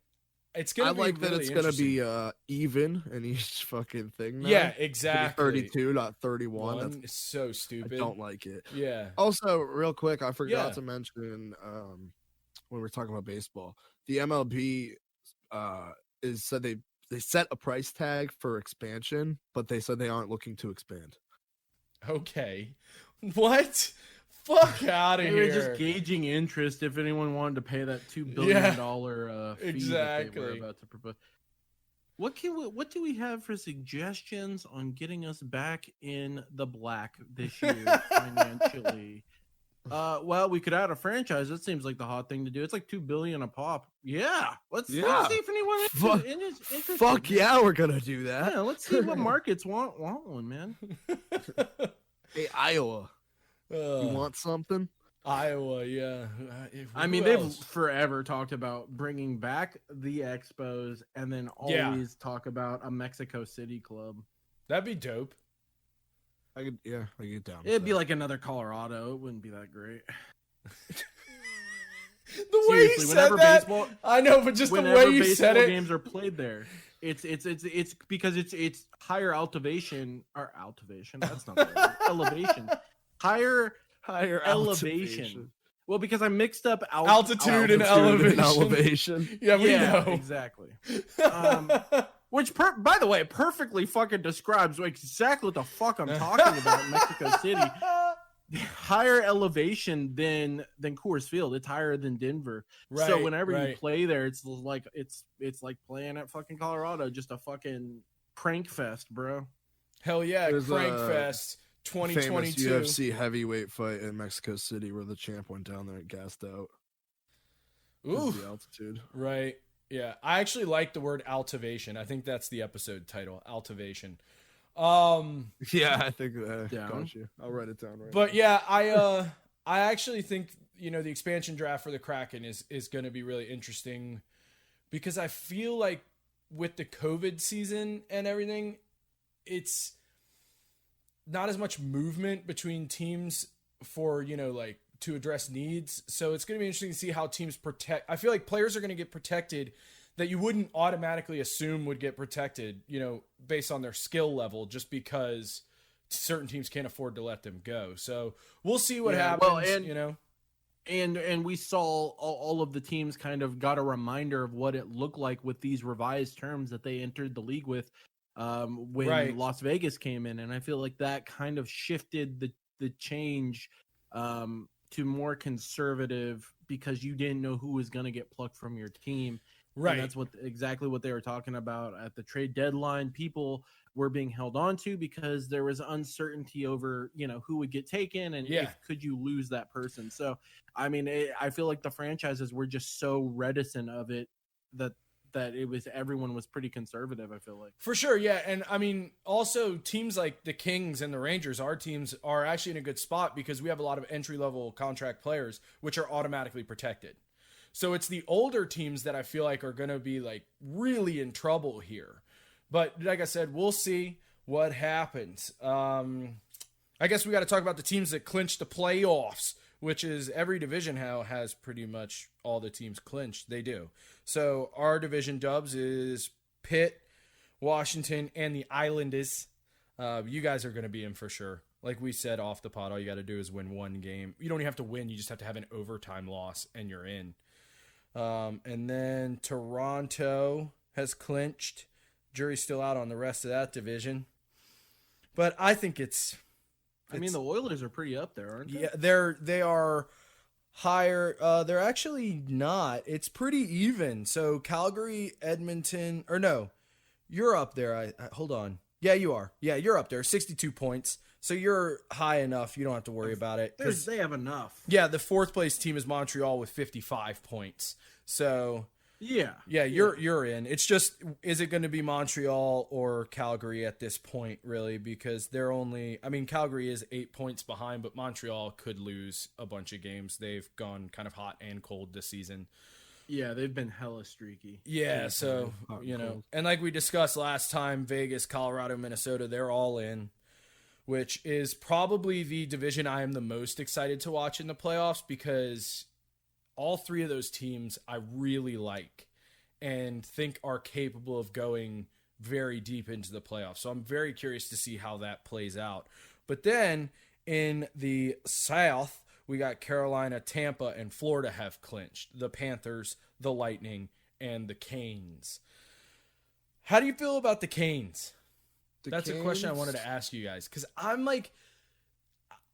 It's going to be like really that it's going to be even in each fucking thing now. Yeah, exactly. 32, not 31. That's so stupid. I don't like it. Yeah. Also, real quick, I forgot to mention when we're talking about baseball, the MLB said they they set a price tag for expansion, but they said they aren't looking to expand. Okay. What? Fuck out of They here. were just gauging interest if anyone wanted to pay that $2 billion fee that they were exactly. about to propose. What do we have for suggestions on getting us back in the black this year financially? Well, we could add a franchise. That seems like the hot thing to do. It's like $2 billion a pop. Yeah, let's see if anyone interested. Fuck yeah, we're gonna do that. Yeah, let's see what markets want one, man. Hey, Iowa, you Uh, want something? Iowa, yeah. I mean, Who they've else? forever talked about bringing back the Expos and then always talk about a Mexico City club. That'd be dope. I get down. with It'd be that. like another Colorado. It wouldn't be that great. The way you said that, I know, but just the way you said it. Games are played there. It's because it's higher Alti-Vation or Alti-Vation. That's not the word. Elevation. Higher elevation. Alti-Vation. Well, because I mixed up Altitude and Altitude elevation. elevation. Yeah, we know. Exactly. Which, by the way, perfectly fucking describes exactly what the fuck I'm talking about in Mexico City. Higher elevation than Coors Field. It's higher than Denver. So Right, whenever you right. play there, it's like playing at fucking Colorado, just a fucking prank fest, bro. Hell yeah, There's Crank a Fest Famous 2022. UFC heavyweight fight in Mexico City where the champ went down there and gassed out. Ooh, The altitude. right. Yeah, I actually like the word Alti-Vation. I think that's the episode title, Alti-Vation. Yeah, I think Down. got you. I'll write it down right But now. yeah, I actually think, you know, the expansion draft for the Kraken is going to be really interesting because I feel like with the COVID season and everything, it's not as much movement between teams for, you know, like to address needs. So it's going to be interesting to see how teams protect. I feel like players are going to get protected that you wouldn't automatically assume would get protected, you know, based on their skill level, just because certain teams can't afford to let them go. So we'll see what Yeah, happens, well, and- you know. And we saw all of the teams kind of got a reminder of what it looked like with these revised terms that they entered the league with when Right. Las Vegas came in. And I feel like that kind of shifted the change to more conservative because you didn't know who was going to get plucked from your team. Right. And that's exactly what they were talking about at the trade deadline. People were being held on to because there was uncertainty over, you know, who would get taken and Yeah. could you lose that person. So, I mean, I feel like the franchises were just so reticent of it that everyone was pretty conservative, I feel like. For sure, yeah. And I mean, also teams like the Kings and the Rangers, our teams are actually in a good spot because we have a lot of entry-level contract players, which are automatically protected. So it's the older teams that I feel like are going to be like really in trouble here. But like I said, we'll see what happens. I guess we got to talk about the teams that clinched the playoffs, which is every division now has pretty much all the teams clinched. They do. So our division dubs is Pitt, Washington, and the Islanders. You guys are going to be in for sure. Like we said off the pod, all you got to do is win one game. You don't even have to win. You just have to have an overtime loss, and you're in. And then Toronto has clinched. Jury's still out on the rest of that division. But I think it's I mean, the Oilers are pretty up there, aren't they? yeah, they are higher. They're actually not. It's pretty even. So Calgary, Edmonton, or no, you're up there. I hold on. Yeah, you are. Yeah, you're up there. 62 points. So you're high enough. You don't have to worry about it. They have enough. Yeah, the fourth place team is Montreal with 55 points. So Yeah. you're in. It's just, is it going to be Montreal or Calgary at this point, really? Because they're only, I mean, Calgary is 8 points behind, but Montreal could lose a bunch of games. They've gone kind of hot and cold this season. Yeah, they've been hella streaky. Yeah, so, hot and you know, cold. and like we discussed last time, Vegas, Colorado, Minnesota, they're all in, which is probably the division I am the most excited to watch in the playoffs because all three of those teams I really like and think are capable of going very deep into the playoffs. So I'm very curious to see how that plays out. But then in the South, we got Carolina, Tampa, and Florida have clinched. The Panthers, the Lightning, and the Canes. How do you feel about the Canes? That's a question I Canes? wanted to ask you guys, because I'm like,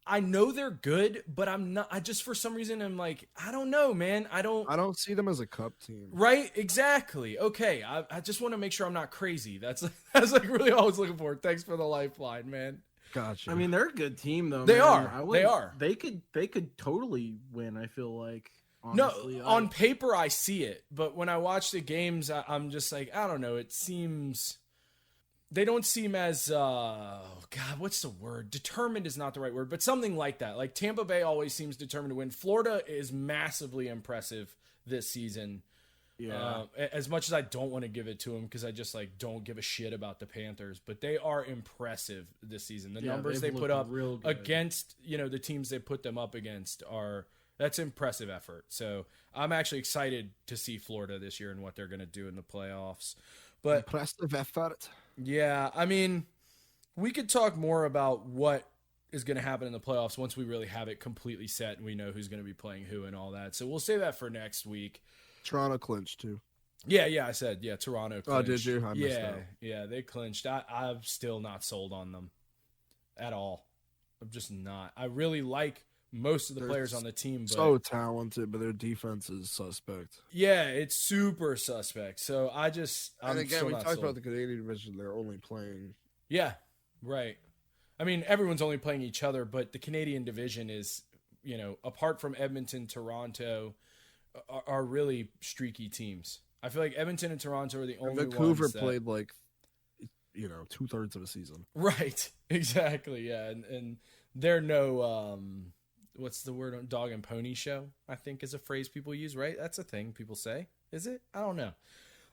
I know they're good, but I'm not. I just for some reason I'm like, I don't know, man. I don't see them as a cup team. Right? Exactly. Okay. I just want to make sure I'm not crazy. That's like really all I was looking for. Thanks for the lifeline, man. Gotcha. I mean, they're a good team though. They man. are. They are. They could totally win. I feel like. Honestly, no, on paper I see it, but when I watch the games, I'm just like, I don't know. It seems they don't seem as God, what's the word? Determined is not the right word, but something like that. Like Tampa Bay always seems determined to win. Florida is massively impressive this season. Yeah. As much as I don't want to give it to them because I just like don't give a shit about the Panthers, but they are impressive this season. The numbers they put up against, the teams they put them up against that's impressive effort. So I'm actually excited to see Florida this year and what they're going to do in the playoffs. But impressive effort. Yeah, I mean, we could talk more about what is going to happen in the playoffs once we really have it completely set and we know who's going to be playing who and all that. So we'll save that for next week. Toronto clinched too. Yeah, I said, Toronto clinched. Oh, did you? I missed that. Yeah, they clinched. I'm still not sold on them at all. I'm just not. I really like most of the players on the team. But so talented, but their defense is suspect. Yeah, it's super suspect. So I'm again, we talked about the Canadian division. They're only playing. Yeah, right. I mean, everyone's only playing each other, but the Canadian division is, apart from Edmonton, Toronto, are really streaky teams. I feel like Edmonton and Toronto are the only Vancouver ones that played like, 2/3 of a season. Right. Exactly. Yeah. And they're no, what's the word on dog and pony show, I think is a phrase people use, right? That's a thing people say. Is it? I don't know.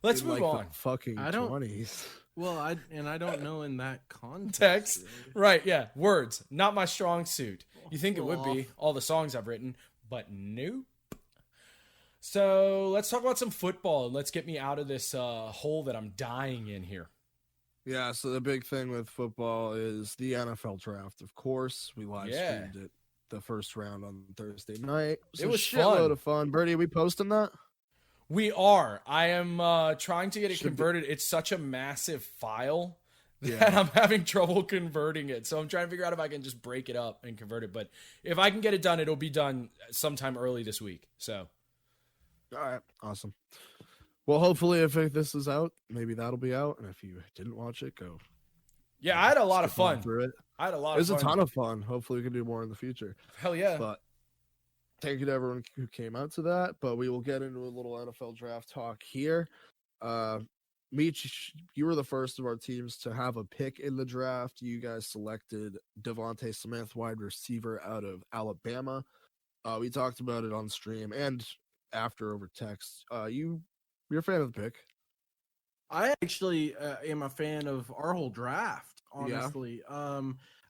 Let's move on. Fucking 20s. Well, I don't know in that context. Text. Right. Yeah. Words. Not my strong suit. You think it would be all the songs I've written, but nope. So let's talk about some football and let's get me out of this hole that I'm dying in here. Yeah, so the big thing with football is the NFL draft. Of course, we live streamed it, the first round on Thursday night. It was a shitload of fun. Birdie, are we posting that? We are. I am trying to get it converted. It's such a massive file that I'm having trouble converting it. So I'm trying to figure out if I can just break it up and convert it. But if I can get it done, it'll be done sometime early this week. So. All right. Awesome. Well, hopefully if this is out, maybe that'll be out. And if you didn't watch it, go. Yeah, I had a lot of fun. Through it. I had a lot of fun. It was a ton of fun. Hopefully we can do more in the future. Hell yeah. But thank you to everyone who came out to that. But we will get into a little NFL draft talk here. Meech, you were the first of our teams to have a pick in the draft. You guys selected Devontae Smith, wide receiver out of Alabama. We talked about it on stream and after over text. You're a fan of the pick. I actually am a fan of our whole draft, honestly. Yeah.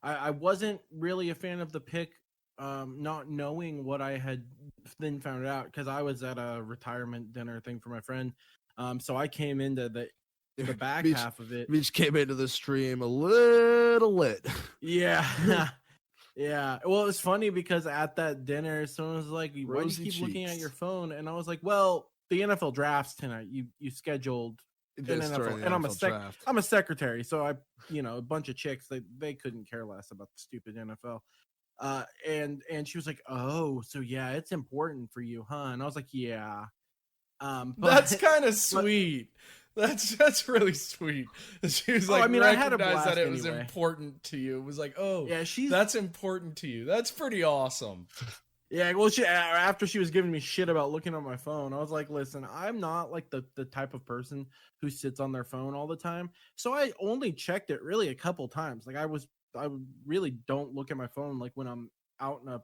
I wasn't really a fan of the pick, not knowing what I had then found out because I was at a retirement dinner thing for my friend. So I came into the back half of it. We just came into the stream a little lit. Yeah. Yeah. Well, it's funny because at that dinner, someone was like, why do you keep looking at your phone? And I was like, well, the NFL draft's tonight. You scheduled an NFL, and I'm a secretary. So a bunch of chicks, they couldn't care less about the stupid NFL. And she was like, oh, so yeah, it's important for you, huh? And I was like, yeah. That's kind of sweet. That's really sweet. She was like, I had a blast that it anyway. Was important to you. It was like, oh, yeah, that's important to you. That's pretty awesome. Yeah, well, after she was giving me shit about looking at my phone, I was like, listen, I'm not like the type of person who sits on their phone all the time. So I only checked it really a couple times. Like I really don't look at my phone like when I'm out in a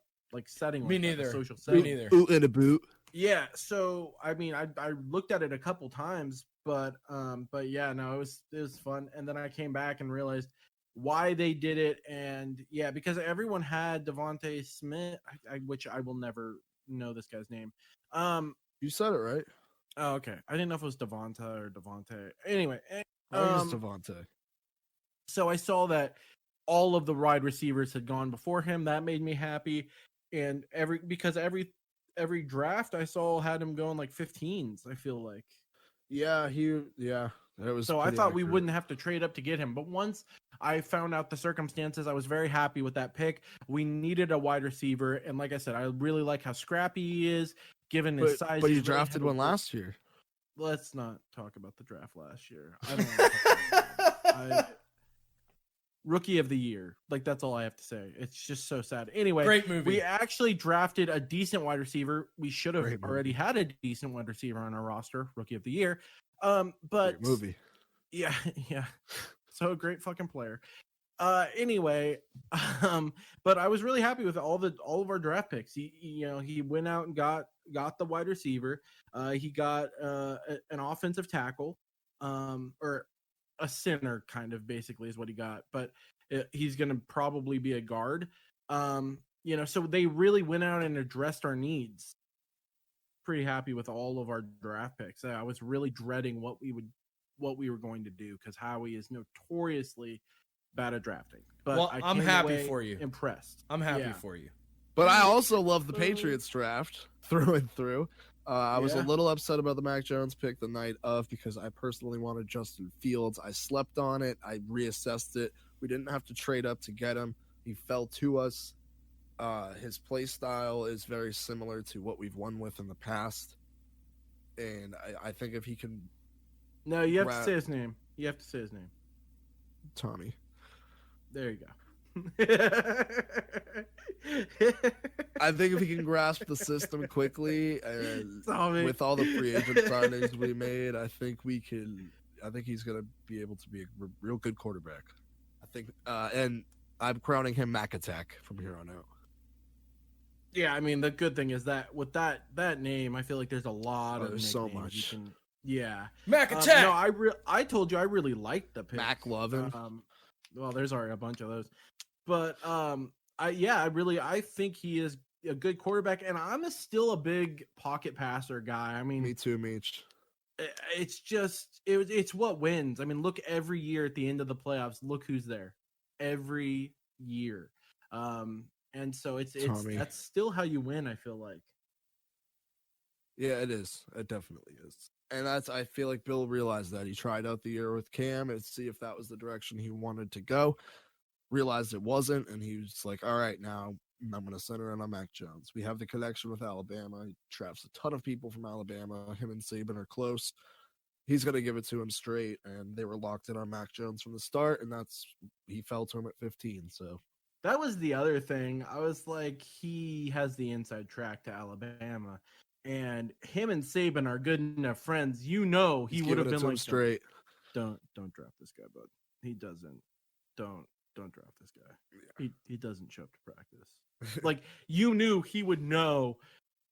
setting like Me neither. A social setting. Me neither. Boot in a boot. Yeah, so I mean, I looked at it a couple times, but yeah, no, it was fun. And then I came back and realized why they did it, and yeah, because everyone had Devontae Smith, which I will never know this guy's name. You said it right. Oh, okay. I didn't know if it was Devonta or Devontae. Anyway, I think it's Devontae. So I saw that all of the wide receivers had gone before him. That made me happy, and every draft I saw had him going like 15s. I feel like. Yeah, It was So I pretty thought we accurate. wouldn't have to trade up to get him. But once I found out the circumstances, I was very happy with that pick. We needed a wide receiver. And like I said, I really like how scrappy he is, given his size. But you he's really drafted had a one work- last year. Let's not talk about the draft last year. I don't wanna talk about it. Rookie of the year. Like, that's all I have to say. It's just so sad. Anyway, Great movie. we actually drafted a decent wide receiver. We should have Great movie. already had a decent wide receiver on our roster, rookie of the year. But Great movie. yeah, yeah. So a great fucking player. Anyway, but I was really happy with all of our draft picks. He went out and got the wide receiver. He got an offensive tackle, or a center, kind of, basically is what he got. But he's going to probably be a guard. So they really went out and addressed our needs. Pretty happy with all of our draft picks. I was really dreading what we were going to do, because Howie is notoriously bad at drafting. But Well, I I'm came happy away for you. Impressed. I'm happy Yeah. for you. But I also love the Patriots draft through and through. I was a Yeah. little upset about the Mac Jones pick the night of, because I personally wanted Justin Fields. I slept on it. I reassessed it. We didn't have to trade up to get him. He fell to us. His play style is very similar to what we've won with in the past. And I think if he can... No, you have to Grab- say his name. You have to say his name. Tommy. There you go. I think if he can grasp the system quickly, and Tommy. with all the free agent signings we made, I think he's going to be able to be a real good quarterback. I think, and I'm crowning him Mac Attack from here on out. Yeah, I mean, the good thing is that with that name, I feel like there's a lot of there's so nicknames much. you can. Yeah. Mac Attack. No, I told you I really liked the pick. Mac Lovin. Well, there's already a bunch of those, but I think he is a good quarterback, and I'm still a big pocket passer guy. I mean, Me too, Meech. it's just it's what wins. I mean, look, every year at the end of the playoffs, look who's there every year. And so it's Tommy. that's still how you win, I feel like. Yeah, it is. It definitely is. And I feel like Bill realized that. He tried out the year with Cam and see if that was the direction he wanted to go. Realized it wasn't, and he was like, all right, now I'm going to center in on Mac Jones. We have the connection with Alabama. He drafts a ton of people from Alabama. Him and Saban are close. He's going to give it to him straight, and they were locked in on Mac Jones from the start, and he fell to him at 15, so. That was the other thing. I was like, he has the inside track to Alabama, and him and Saban are good enough friends. He would have He's been giving it to him like, straight. Don't draft this guy, bud. He doesn't. Don't draft this guy. Yeah. He doesn't show up to practice. Like, you knew he would know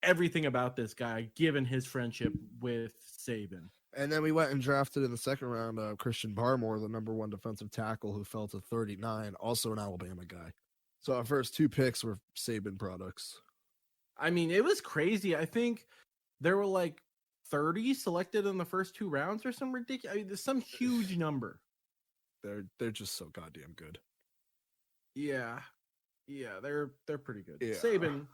everything about this guy, given his friendship with Saban. And then we went and drafted in the second round Christian Barmore, the number 1 defensive tackle, who fell to 39, also an Alabama guy. So our first 2 picks were Saban products. I mean, it was crazy. I think there were like 30 selected in the first 2 rounds or some ridiculous. I mean, there's some huge number. They're just so goddamn good. Yeah, they're pretty good. Yeah. Saban,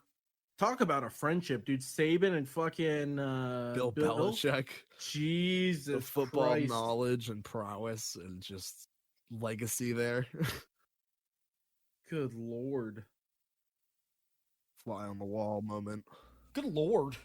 talk about a friendship, dude. Saban and fucking Bill Belichick. Jesus, The football Christ. knowledge and prowess and just legacy there. Good Lord. Fly on the wall moment. Good Lord.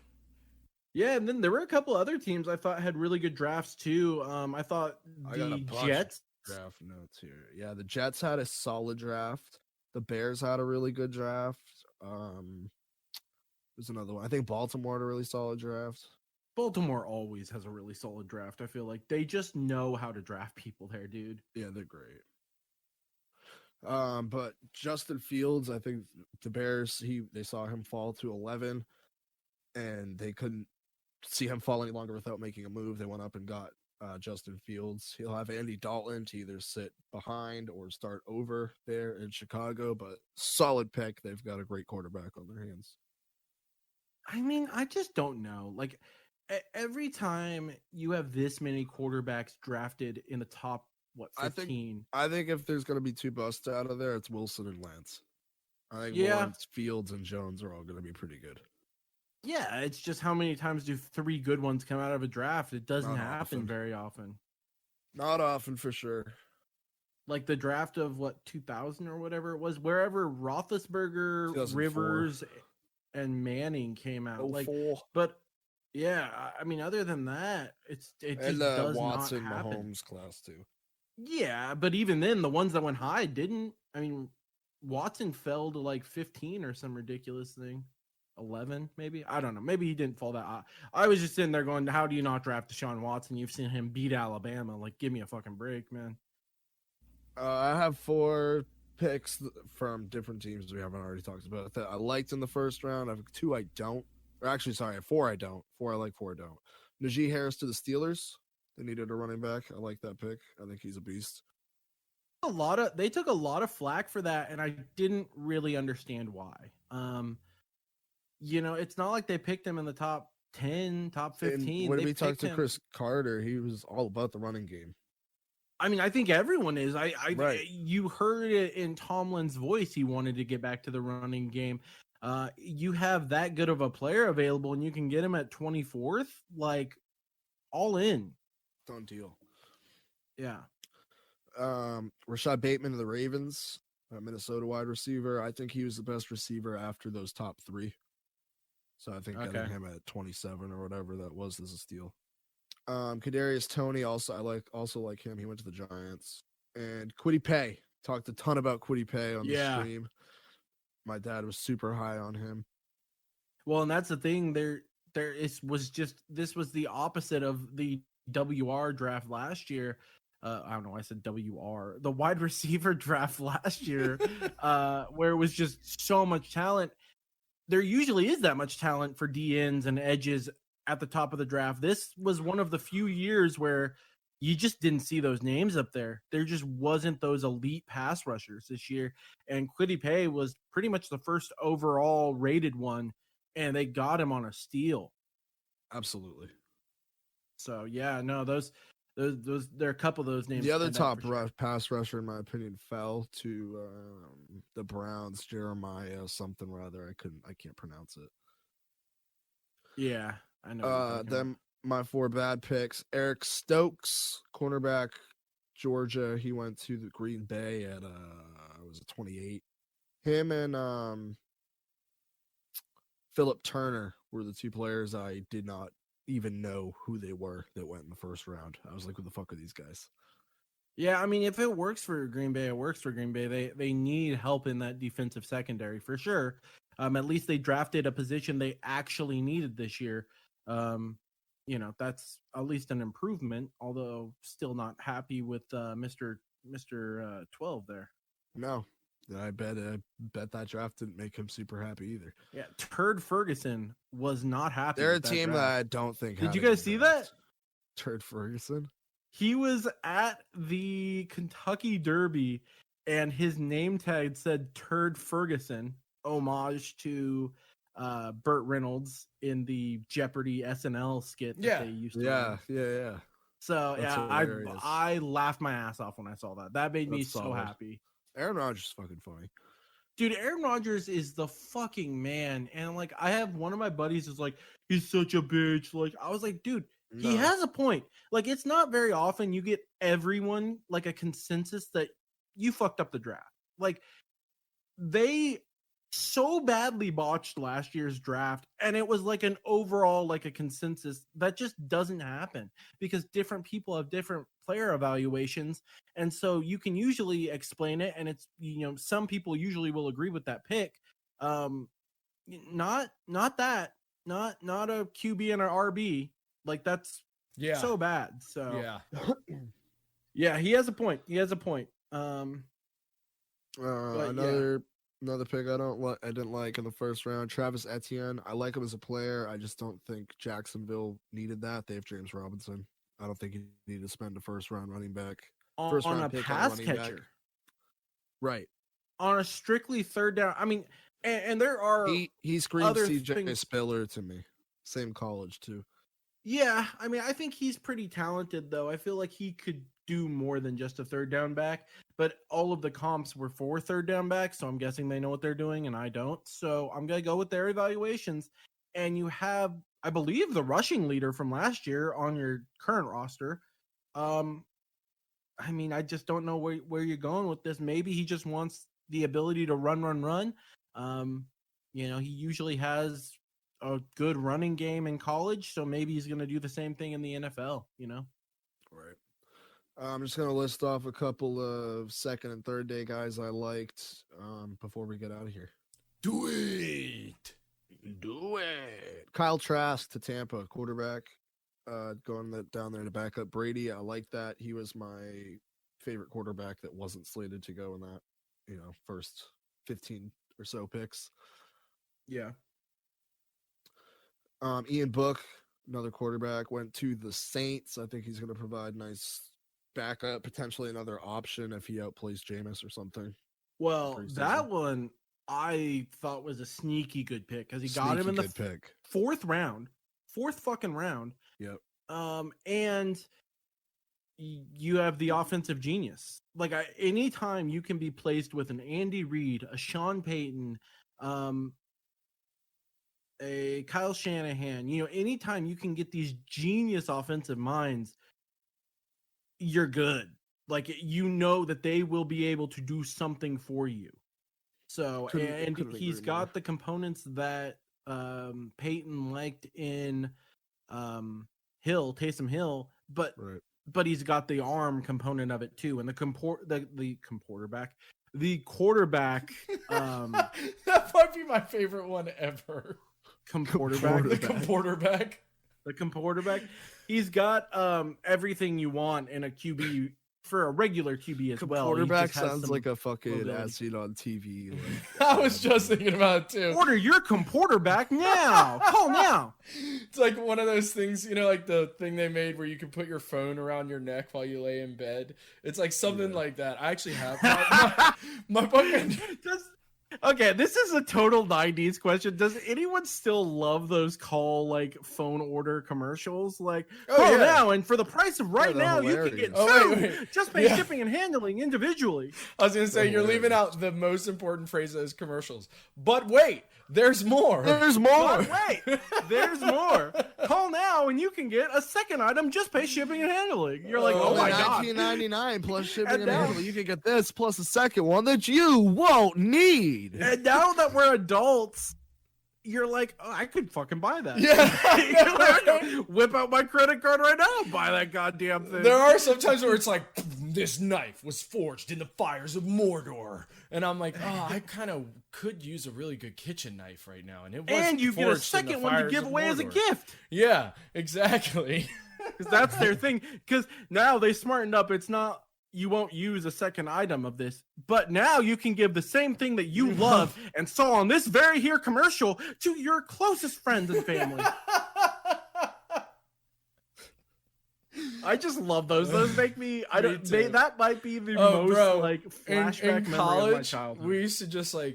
Yeah, and then there were a couple other teams I thought had really good drafts too. I thought I got a the bunch. Jets. Draft notes here. Yeah, the Jets had a solid draft. The Bears had a really good draft. There's another one. I think Baltimore had a really solid draft. Baltimore always has a really solid draft. I feel like they just know how to draft people there, dude. Yeah, they're great. But Justin Fields, I think the Bears, they saw him fall to 11, and they couldn't see him fall any longer without making a move. They went up and got Justin Fields. He'll have Andy Dalton to either sit behind or start over there in Chicago, but solid pick. They've got a great quarterback on their hands. I mean, I just don't know. Like, every time you have this many quarterbacks drafted in the top, 15? I think if there's going to be 2 busts out of there, it's Wilson and Lance. I think Yeah. Lawrence, Fields, and Jones are all going to be pretty good. Yeah, it's just how many times do 3 good ones come out of a draft? It doesn't Not happen often. very often. Not often for sure. Like the draft of 2000 or whatever it was, wherever Roethlisberger, 2004. Rivers, and Manning came out. Like, 04. but yeah, I mean, other than that, it just And does Watson, not happen. Mahomes class too. Yeah, but even then, the ones that went high didn't. I mean, Watson fell to like 15 or some ridiculous thing. 11, maybe. I don't know. Maybe he didn't fall that high. I was just sitting there going, how do you not draft Deshaun Watson? You've seen him beat Alabama. Like, give me a fucking break, man. I have 4 picks from different teams we haven't already talked about that I liked in the first round. I have 2 I don't. Or actually, sorry, 4 I don't. 4 I like, 4 I don't. Najee Harris to the Steelers. They needed a running back. I like that pick. I think he's a beast. They took a lot of flack for that, and I didn't really understand why. It's not like they picked him in the top 10, top 15. And when we talked to Chris Carter, he was all about the running game. I mean, I think everyone is. Right. You heard it in Tomlin's voice. He wanted to get back to the running game. You have that good of a player available, and you can get him at 24th. Like, all in. Done deal. Yeah. Rashad Bateman of the Ravens, Minnesota wide receiver. I think he was the best receiver after those top 3. So I think getting him at 27 or whatever that was is a steal. Kadarius Toney also like him. He went to the Giants. And Kwity Paye. Talked a ton about Kwity Paye on the stream. My dad was super high on him. Well, and that's the thing. This was the opposite of the WR draft last year. I don't know. I said WR, the wide receiver draft last year, where it was just so much talent. There usually is that much talent for DNs and edges at the top of the draft. This was one of the few years where you just didn't see those names up there. There just wasn't those elite pass rushers this year. And Kwity Paye was pretty much the first overall rated one, and they got him on a steal. Absolutely. So yeah, no, those there are a couple of those names. The other top pass rusher, in my opinion, fell to the Browns, Jeremiah something rather. I can't pronounce it. Yeah, I know. Then my 4 bad picks: Eric Stokes, cornerback, Georgia. He went to the Green Bay at was it 28. Him and Philip Turner were the 2 players I did not even know who they were that went in the first round. I was like, who the fuck are these guys? Yeah, I mean, if it works for Green Bay, it works for Green Bay. They need help in that defensive secondary for sure. At least they drafted a position they actually needed this year. That's at least an improvement, although still not happy with Mr. 12 there. No. I bet that draft didn't make him super happy either. Yeah, Turd Ferguson was not happy. They're a team that I don't think. Did you guys see that? Turd Ferguson? He was at the Kentucky Derby, and his name tag said Turd Ferguson, homage to Burt Reynolds in the Jeopardy SNL skit that they used to run. Yeah. So That's hilarious. I laughed my ass off when I saw that. That made me so happy. Aaron Rodgers is fucking funny. Dude, Aaron Rodgers is the fucking man. And like, I have one of my buddies is like, he's such a bitch. Like, I was like, dude, he has a point. Like, it's not very often you get everyone like a consensus that you fucked up the draft. Like, they so badly botched last year's draft, and it was like an overall like a consensus that just doesn't happen because different people have different player evaluations, and so you can usually explain it, and it's some people usually will agree with that pick. Not a QB and an RB, like that's so bad. So yeah, he has a point. Another pick I didn't like in the first round, Travis Etienne. I like him as a player. I just don't think Jacksonville needed that. They have James Robinson. I don't think you need to spend a first round running back. On a pass catcher. Right. On a strictly third down. I mean, and there are he screams CJ Spiller to me. Same college too. Yeah, I mean, I think he's pretty talented though. I feel like he could do more than just a third down back, but all of the comps were for third down backs, so I'm guessing they know what they're doing and I don't. So I'm going to go with their evaluations. And you have, I believe, the rushing leader from last year on your current roster. I mean, I just don't know where you're going with this. Maybe he just wants the ability to run. You know, he usually has a good running game in college, so maybe he's going to do the same thing in the NFL, you know? Right. I'm just going to list off a couple of second and third day guys I liked before we get out of here. Do it. Do it. Kyle Trask to Tampa, quarterback, going down there to back up Brady. I like that. He was my favorite quarterback that wasn't slated to go in that, you know, first 15 or so picks. Yeah. Ian Book, another quarterback, went to the Saints. I think he's going to provide nice backup, potentially another option if he outplays Jameis or something. Well, that one I thought was a sneaky good pick because he got him in the fourth fucking round. Yep. And you have the offensive genius. Like anytime you can be placed with an Andy Reid, a Sean Payton, a Kyle Shanahan, you know, anytime you can get these genius offensive minds, you're good. Like, you know that they will be able to do something for you. So, and he's got the components that Peyton liked in Taysom Hill, but he's got the arm component of it too, and the quarterback. That might be my favorite one ever. The quarterback. He's got everything you want in a QB. For a regular QB as well. Quarterback sounds like a fucking ad scene on TV. Like, I was just thinking about it too. Order your quarterback now. Call now. It's like one of those things, you know, like the thing they made where you can put your phone around your neck while you lay in bed. It's like something like that. I actually have my fucking... Okay, this is a total 90s question. Does anyone still love those phone order commercials? Like, now, and for the price of right now, hilarious. You can get just pay shipping and handling individually. I was going to say, you're leaving out the most important phrase of those commercials. But wait, there's more. There's more. There's more. Call now and you can get a second item, just pay shipping and handling. You're like, oh my God. $19.99 plus shipping and handling. You can get this plus a second one that you won't need. And now that we're adults, you're like, oh, I could fucking buy that. Yeah. Whip out my credit card right now and buy that goddamn thing. There are some times where it's like, this knife was forged in the fires of Mordor. And I'm like, oh, I kind of could use a really good kitchen knife right now. And you get a second one to give away as a gift. Yeah, exactly. Because that's their thing. Because now they smartened up. It's not, you won't use a second item of this, but now you can give the same thing that you love and saw on this very here commercial to your closest friends and family. I just love those. Those make me. That might be the most flashback in college, memory of my childhood. We used to just we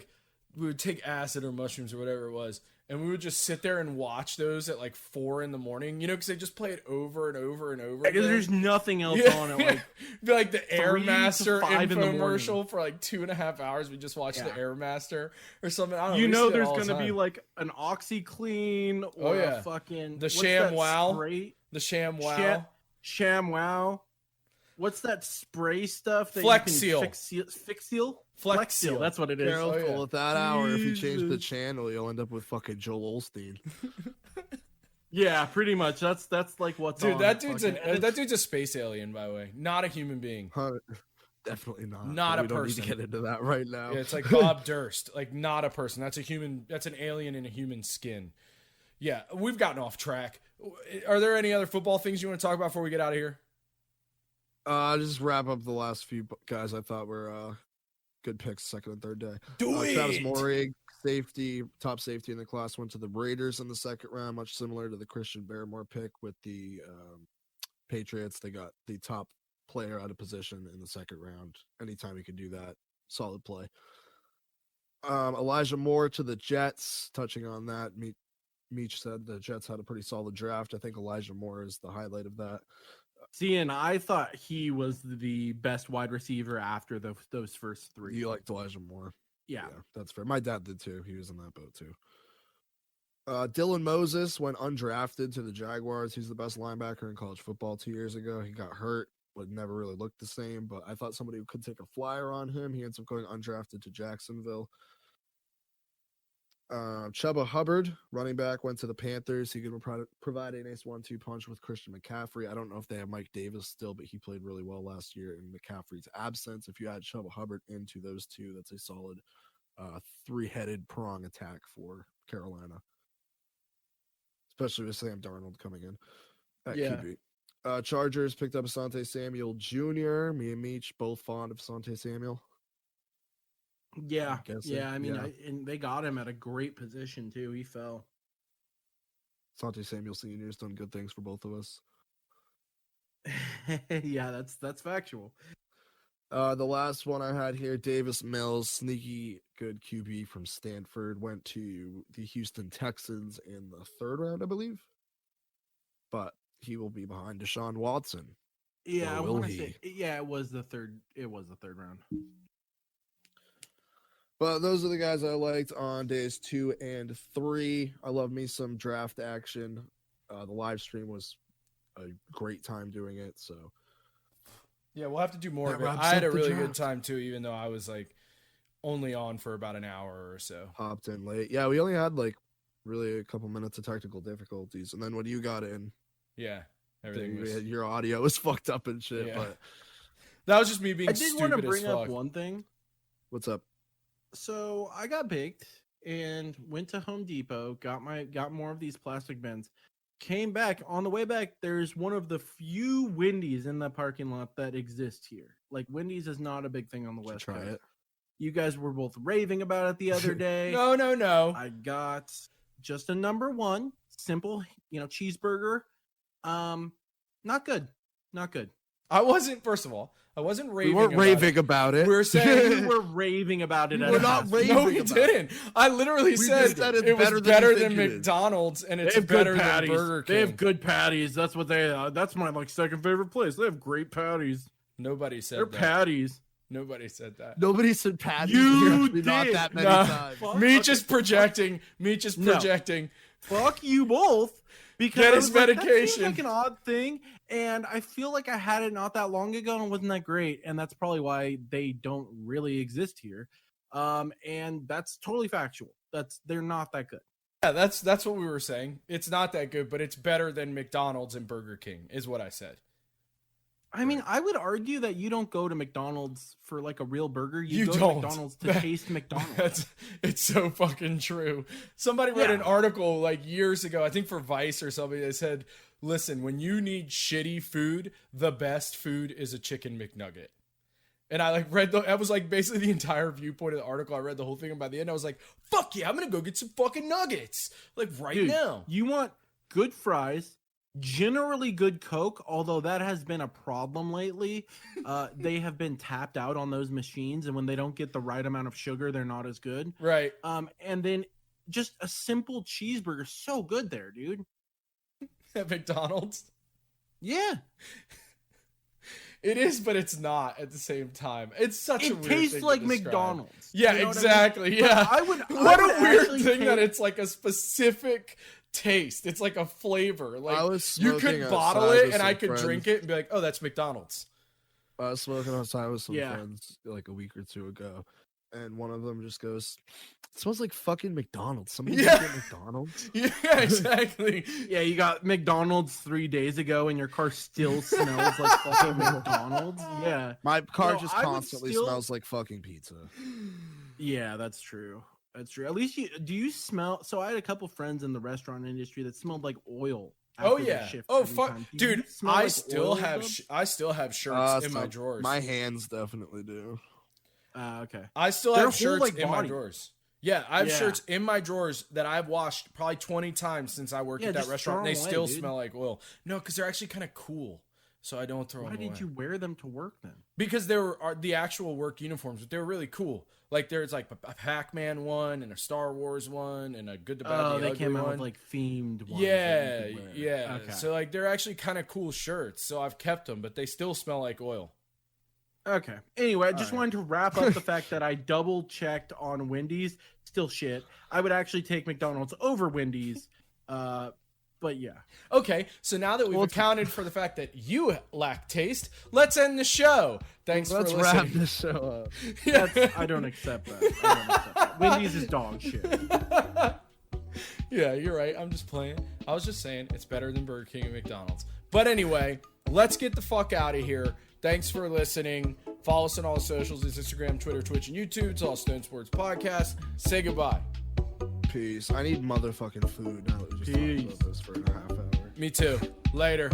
would take acid or mushrooms or whatever it was, and we would just sit there and watch those at 4 a.m, you know, because they just play it over and over and over. Because there's nothing else on it. Be like the Airmaster infomercial for 2.5 hours. We just watched the Airmaster or something. I don't know. There's going to be an OxyClean or a fucking the ShamWow. The ShamWow. ShamWow. What's that spray stuff? That Flex Seal. Flex Seal. That's what it is. Careful at that hour. If you change the channel, you'll end up with fucking Joel Osteen. Yeah, pretty much. That's what's dude. On. That dude's a space alien, by the way. Not a human being. Definitely not. Not a person. We don't need to get into that right now. Yeah, it's like Bob Durst. Not a person. That's a human. That's an alien in a human skin. Yeah, we've gotten off track. Are there any other football things you want to talk about before we get out of here? Just wrap up the last few guys I thought were good picks second and third day. Travis Morig, top safety in the class, went to the Raiders in the second round, much similar to the Christian Barrymore pick with the Patriots. They got the top player out of position in the second round. Anytime you can do that, solid play. Elijah Moore to the Jets, touching on that. Meach said the Jets had a pretty solid draft. I think Elijah Moore is the highlight of that. See, and I thought he was the best wide receiver after those first three. You liked Elijah Moore. Yeah, that's fair. My dad did too. He was in that boat too. Dylan Moses went undrafted to the Jaguars. He's the best linebacker in college football 2 years ago. He got hurt but never really looked the same. But I thought somebody could take a flyer on him. He ends up going undrafted to Jacksonville. Chuba Hubbard, running back, went to the Panthers. He could provide a nice 1-2 punch with Christian McCaffrey. I don't know if they have Mike Davis still, but he played really well last year in McCaffrey's absence. If you add Chuba Hubbard into those two, that's a solid three-headed prong attack for Carolina, especially with Sam Darnold coming in at QB. Chargers picked up Asante Samuel Jr. Me and Meech both fond of Asante Samuel. Yeah. I mean, and they got him at a great position too. He fell. Asante Samuel Sr. has done good things for both of us. Yeah, that's factual. The last one I had here, Davis Mills, sneaky good QB from Stanford, went to the Houston Texans in the 3rd round, I believe. But he will be behind Deshaun Watson. Yeah, I want to say. Yeah, it was the third round. But those are the guys I liked on days 2 and 3. I love me some draft action. The live stream was a great time doing it. So yeah, we'll have to do more of it. I had a really good time too, even though I was like only on for about an hour or so. Hopped in late. Yeah, we only had like really a couple minutes of technical difficulties, and then when you got in, yeah, everything was... your audio was fucked up and shit. Yeah. But that was just me being. I did want to bring up one thing. What's up? So I got baked and went to Home Depot, got more of these plastic bins. Came back. On the way back, there's one of the few Wendy's in the parking lot that exists here. Like, Wendy's is not a big thing on the West Coast. Try it. You guys were both raving about it the other day. No. I got just a number 1, simple, cheeseburger. Not good. I wasn't, first of all, I wasn't raving. We weren't raving about it. We were saying we were raving about it. We're not raving. No, we didn't. I literally said it was better than McDonald's, and it's better than Burger King. They have good patties. That's what they. That's my second favorite place. They have great patties. Nobody said they're that. Patties. Nobody said that. Nobody said patties. You did. Not that many times. Me just projecting. Fuck you both. Because get his medication. That seems like an odd thing, and I feel like I had it not that long ago and wasn't that great, and that's probably why they don't really exist here. And that's totally factual. They're not that good. Yeah, that's what we were saying. It's not that good, but it's better than McDonald's and Burger King, is what I said. I mean, I would argue that you don't go to McDonald's for like a real burger. You go don't. to McDonald's to taste McDonald's. It's so fucking true. Somebody wrote an article like years ago, I think for Vice or somebody, that said, listen, when you need shitty food, the best food is a chicken McNugget. And I read that was basically the entire viewpoint of the article. I read the whole thing, and by the end I was like, fuck yeah, I'm going to go get some fucking nuggets. Dude, now. You want good fries, generally good Coke, although that has been a problem lately. They have been tapped out on those machines, and when they don't get the right amount of sugar, they're not as good. Right. And then just a simple cheeseburger, so good there, dude. At McDonald's? Yeah. It is, but it's not at the same time. It's such a weird thing. It tastes like McDonald's. Yeah, you know exactly. I mean? Yeah. What a weird thing that it's like a specific taste. It's like a flavor. You could bottle it and I could drink it and be like, oh, that's McDonald's. I was smoking outside with some friends like a week or two ago, and one of them just goes, it smells like fucking McDonald's. Somebody get McDonald's? Yeah, exactly. Yeah, you got McDonald's 3 days ago and your car still smells like fucking McDonald's? Yeah. My car just constantly smells like fucking pizza. Yeah, that's true. That's true. At least do you smell? So I had a couple friends in the restaurant industry that smelled like oil. Oh yeah. Oh fuck, dude. I still have shirts in my drawers. My hands definitely do. Okay. I still have shirts in my drawers. Yeah, I have shirts in my drawers that I've washed probably 20 times since I worked at that restaurant. And they still smell like oil. No, because they're actually kind of cool. So I don't throw them away. Why did you wear them to work then? Because they were the actual work uniforms, but they were really cool. Like there's like a Pac-Man one and a Star Wars one and a Good to Bad the Ugly they came out one. with like themed ones. Yeah. Okay. So like they're actually kind of cool shirts. So I've kept them, but they still smell like oil. Okay. Anyway, I just wanted to wrap up the fact that I double checked on Wendy's. Still shit. I would actually take McDonald's over Wendy's. But yeah. Okay, so now that we've accounted for the fact that you lack taste, let's end the show. Thanks for listening. Let's wrap this show up. I don't accept that. Wendy's is dog shit. Yeah, you're right. I'm just playing. I was just saying it's better than Burger King and McDonald's. But anyway, let's get the fuck out of here. Thanks for listening. Follow us on all socials. It's Instagram, Twitter, Twitch, and YouTube. It's all Stone Sports Podcast. Say goodbye. Peace. I need motherfucking food now that we just talked about this for a half hour. Me too. Later.